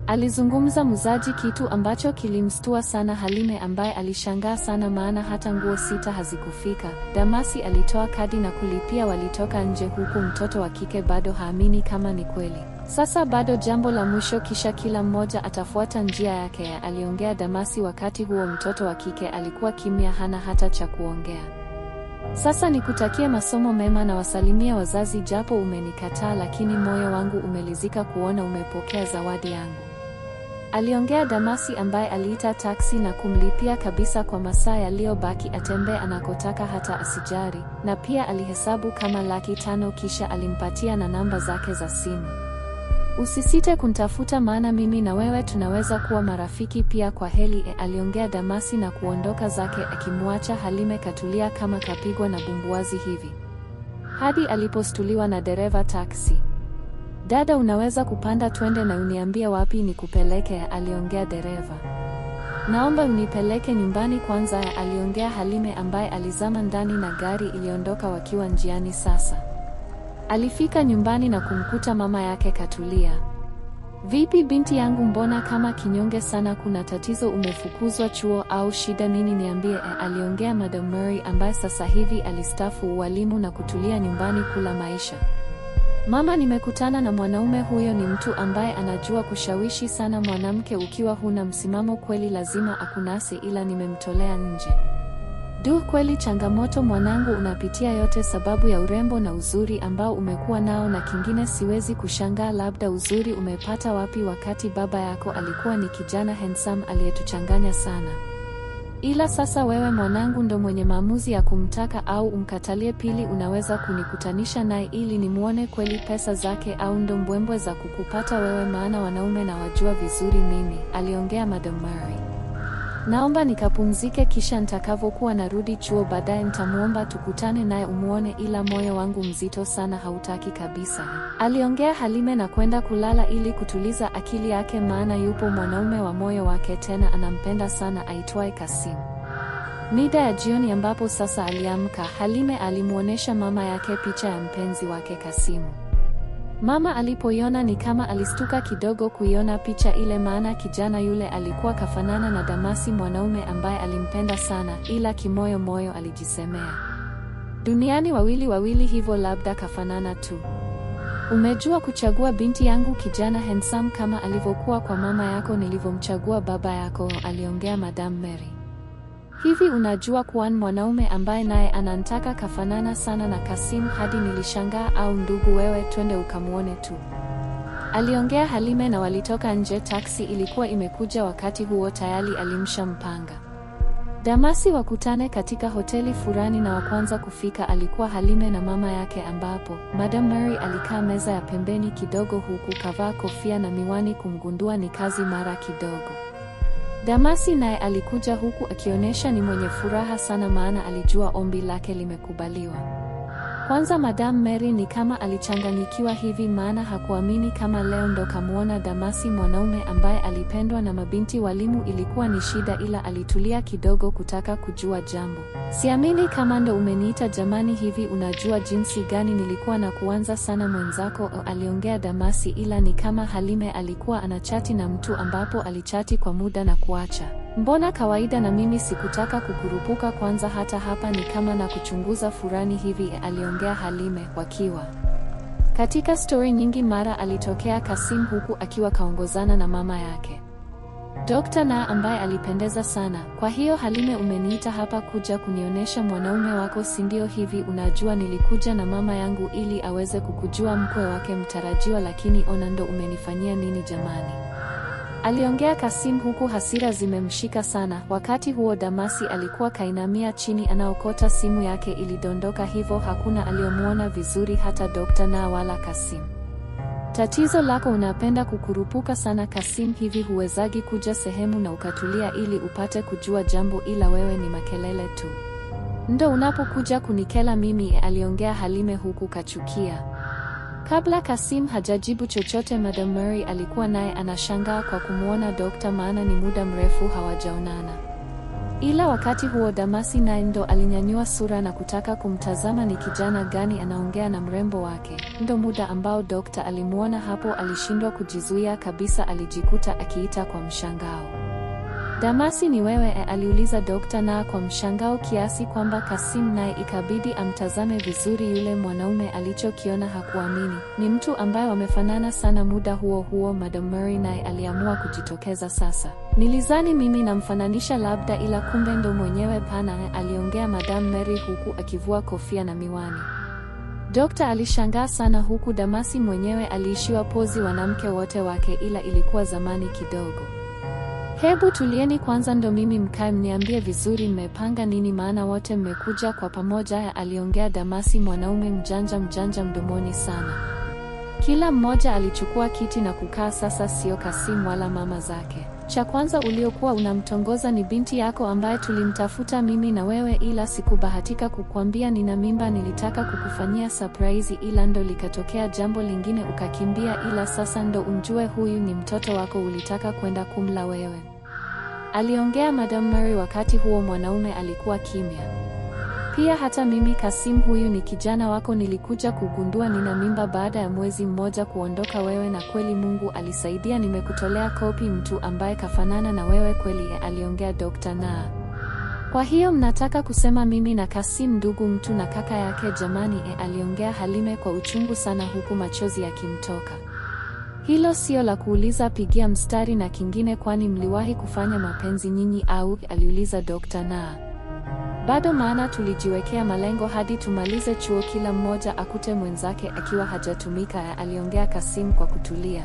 alizungumza muuzaji, kitu ambacho kilimstua sana Halime, ambaye alishangaa sana, maana hata nguo 6 hazikufika. Damasi alitoa kadi na kulipia. Walitoka nje, huku mtoto wa kike bado haamini kama ni kweli. Sasa bado jambo la mwisho, kisha kila mmoja atafuata njia yake, aliongea Damasi. Wakati huo mtoto wa kike alikuwa kimya, hana hata cha kuongea. Sasa nikutakie masomo mema na wasalimia wazazi, japo umenikataa, lakini moyo wangu umelizika kuona umepokea zawadi yangu, aliongea Damasi, ambaye aliita taksi na kumlipia kabisa kwa masaa yaliyobaki atembee anakotaka hata asijari, na pia alihesabu kama 500,000, kisha alimpatia na namba zake za simu. Usisite kunitafuta, maana mimi na wewe tunaweza kuwa marafiki pia, kwa heli, aliongea Damasi na kuondoka zake, akimwacha Halime katulia kama kapigwa na bumbuazi hivi, hadi alipostuliwa na dereva taksi. Dada, unaweza kupanda twende na uniambie wapi nikupeleke? aliongea dereva. Naomba unipeleke nyumbani kwanza, aliongea Halime, ambaye alizama ndani na gari iliondoka. Wakiwa njiani sasa, alifika nyumbani na kumkuta mama yake katulia. Vipi binti yangu, mbona kama kinyonge sana, kuna tatizo, umefukuzwa chuo au shida nini? Niambie, aliongea Madam Mary ambaye sasa hivi alistaafu ualimu na kutulia nyumbani kula maisha. Mama, nimekutana na mwanaume, huyo ni mtu ambaye anajua kushawishi sana mwanamke. Ukiwa huna msimamo kweli lazima akunase, ila nimemtolea nje. Kweli changamoto mwanangu unapitia yote sababu ya urembo na uzuri ambao umekuwa nao, na kingine siwezi kushangaa labda uzuri umepata wapi wakati baba yako alikuwa ni kijana handsome aliyetuchanganya sana. Ila sasa wewe mwanangu ndo mwenye maamuzi ya kumtaka au umkatalie. Pili, unaweza kunikutanisha naye ili nimuone kweli pesa zake au ndo mbwembwe za kukupata wewe, maana wanaume na wajua vizuri mimi, aliongea Madam Mary. Naomba nikapumzike, kisha nitakavyokuwa narudi chuo baadaye nitamuomba tukutane naye umuone, ila moyo wangu mzito sana, hautaki kabisa, aliongea Halime, na kwenda kulala ili kutuliza akili yake, maana yupo mwanaume wa moyo wake, tena anampenda sana, aitwaye Kasim. Mida ya jioni ambapo sasa aliamka, Halime alimuonesha mama yake picha ya mpenzi wake Kasimu. Mama alipoiona ni kama alistuka kidogo kuiona picha ile, maana kijana yule alikuwa kafanana na Damasi, mwanaume ambaye alimpenda sana, ila kimoyo moyo alijisemea, duniani wawili hivyo, labda kafanana tu. Umejua kuchagua binti yangu, kijana handsome kama alivyokuwa kwa mama yako nilivyomchagua baba yako, aliongea Madam Mary. Hivi unajua kuwa mwanaume ambaye naye anantaka kafanana sana na Kasim hadi nilishangaa, au ndugu wewe, twende ukamuone tu, aliongea Halime, na walitoka nje. Taksi ilikuwa imekuja wakati huo, tayari alimshampanga Damasi wakutane katika hoteli fulani, na wa kwanza kufika alikuwa Halime na mama yake, ambapo Madam Mary alikaa meza ya pembeni kidogo, huku kavaa kofia na miwani, kumgundua ni kazi mara kidogo. Damasi naye alikuja huku akionyesha ni mwenye furaha sana, maana alijua ombi lake limekubaliwa. Kwanza Madam Mary ni kama alichanganyikiwa hivi, maana hakuamini kama leo ndo kamuona Damasi, mwanaume ambaye alipendwa na mabinti walimu. Ilikuwa ni shida, ila alitulia kidogo kutaka kujua jambo. Siamini kama ndo umeniita jamani, hivi unajua jinsi gani nilikuwa na kuanza sana mwenzako, aliongea Damasi, ila ni kama Halime alikuwa anachati na mtu ambapo alichati kwa muda na kuacha. Mbona kawaida, na mimi sikutaka kukurupuka, kwanza hata hapa ni kama na kuchunguza furani hivi, aliongea Halime. Wakiwa katika story nyingi, mara alitokea Kasim huku akiwa kaongozana na mama yake Dr. Na ambaye alipendeza sana. Kwa hiyo Halime, umeniita hapa kuja kunionyesha mwanaume wako, si ndio? Hivi unajua nilikuja na mama yangu ili aweze kukujua mkwe wake mtarajiwa, lakini ona ndo umenifanyia nini jamani, aliongea Kasim huku hasira zimemshika sana. Wakati huo Damasi alikuwa kainamia chini anaokota simu yake, ilidondoka hivyo hakuna aliyomuona vizuri, hata Dr. Na wala Kasim. Tatizo lako unapenda kukurupuka sana Kasim, hivi huwezagi kuja sehemu na ukatulia ili upate kujua jambo, ila wewe ni makelele tu, ndo unapokuja kunikela mimi, aliongea Halime huku kachukia. Kabla Kasim hajajibu chochote, Madam Mary alikuwa naye anashangaa kwa kumuona Dokta, maana ni muda mrefu hawajaonana. Ila wakati huo Damasi naye ndo alinyanyua sura na kutaka kumtazama ni kijana gani anaongea na mrembo wake. Ndo muda ambao Dokta alimuona hapo, alishindwa kujizuia kabisa, alijikuta akiita kwa mshangao, Damasi ni wewe? Aliuliza Dokta Na kwa mshangao kiasi kwamba Kasim naye ikabidi amtazame vizuri yule mwanaume. Alichokiona hakuamini, ni mtu ambaye wamefanana sana. Muda huo huo Madam Mary naye aliamua kujitokeza. Sasa nilizani mimi namfananisha labda, ila kumbe ndo mwenyewe pana, aliongea Madam Mary huku akivua kofia na miwani. Dokta alishangaa sana, huku Damasi mwenyewe aliishiwa pozi wanamke wote wake, ila ilikuwa zamani kidogo. Hebu tulieni kwanza, ndo mimi mkae mniambie vizuri mmepanga nini, maana wote mmekuja kwa pamoja, aliongea Damasi, mwanaume mjanja mdomoni sana. Kila mmoja alichukua kiti na kukaa. Sasa sio Kasim wala mama zake. Cha kwanza uliokuwa unamtongoza ni binti yako ambaye tulimtafuta mimi na wewe, ila sikubahatika kukuambia nina mimba. Nilitaka kukufanyia surprise, ila ndo likatokea jambo lingine ukakimbia, ila sasa ndo umjue huyu ni mtoto wako, ulitaka kwenda kumla wewe, aliongea Madam Mary. Wakati huo mwanaume alikuwa kimya. Pia hata mimi Kasim, huyu ni kijana wako, nilikuja kugundua nina mimba baada ya mwezi mmoja kuondoka wewe, na kweli Mungu alisaidia, nimekutolea kopi mtu ambaye kafanana na wewe kweli, aliongea Dr. Naa. Kwa hiyo mnataka kusema mimi na Kasim ndugu mtu na kaka yake? Jamani, aliongea Halime kwa uchungu sana huku machozi yakimtoka. Hilo sio la kuuliza, pigia mstari na kingine, kwani mliwahi kufanya mapenzi nyinyi au? Aliuliza Dr. Naa. Bado, maana tulijiwekea malengo hadi tumalize chuo kila mmoja akute mwenzake akiwa hajatumika, aliongea Kasim kwa kutulia.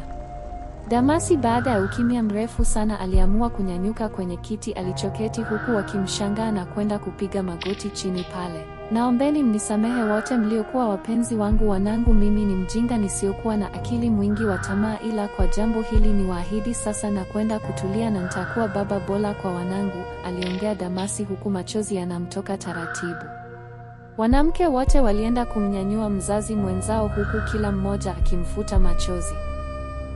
Damasi baada ya ukimya mrefu sana aliamua kunyanyuka kwenye kiti alichoketi huku wakimshangaa na kwenda kupiga magoti chini pale. Naombeni mnisamehe wote mliokuwa wapenzi wangu wanangu, mimi ni mjinga nisiokuwa na akili, mwingi wa tamaa, ila kwa jambo hili niwaahidi sasa na kwenda kutulia na nitakuwa baba bora kwa wanangu, aliongea Damasi huku machozi yanamtoka taratibu. Wanamke wote walienda kumnyanyua mzazi mwenzao huku kila mmoja akimfuta machozi.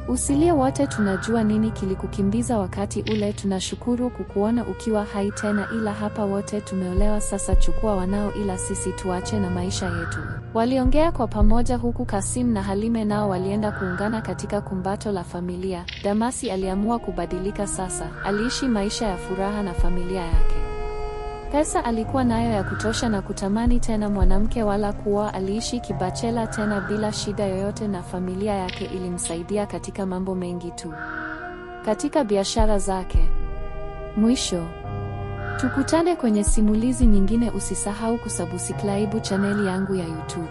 Usilie, wote tunajua nini kilikukimbiza wakati ule, tunashukuru kukuona ukiwa hai tena, ila hapa wote tumeolewa sasa, chukua wanao ila sisi tuache na maisha yetu. Waliongea kwa pamoja huku Kasim na Halime nao walienda kuungana katika kumbato la familia. Damasi aliamua kubadilika sasa, aliishi maisha ya furaha na familia yake. Pesa alikuwa nayo ya kutosha na kutamani tena mwanamke wala kuoa, aliishi kibachela tena bila shida yoyote na familia yake ilimsaidia katika mambo mengi tu katika biashara zake. Mwisho. Tukutane kwenye simulizi nyingine, usisahau kusubscribe chaneli yangu ya YouTube.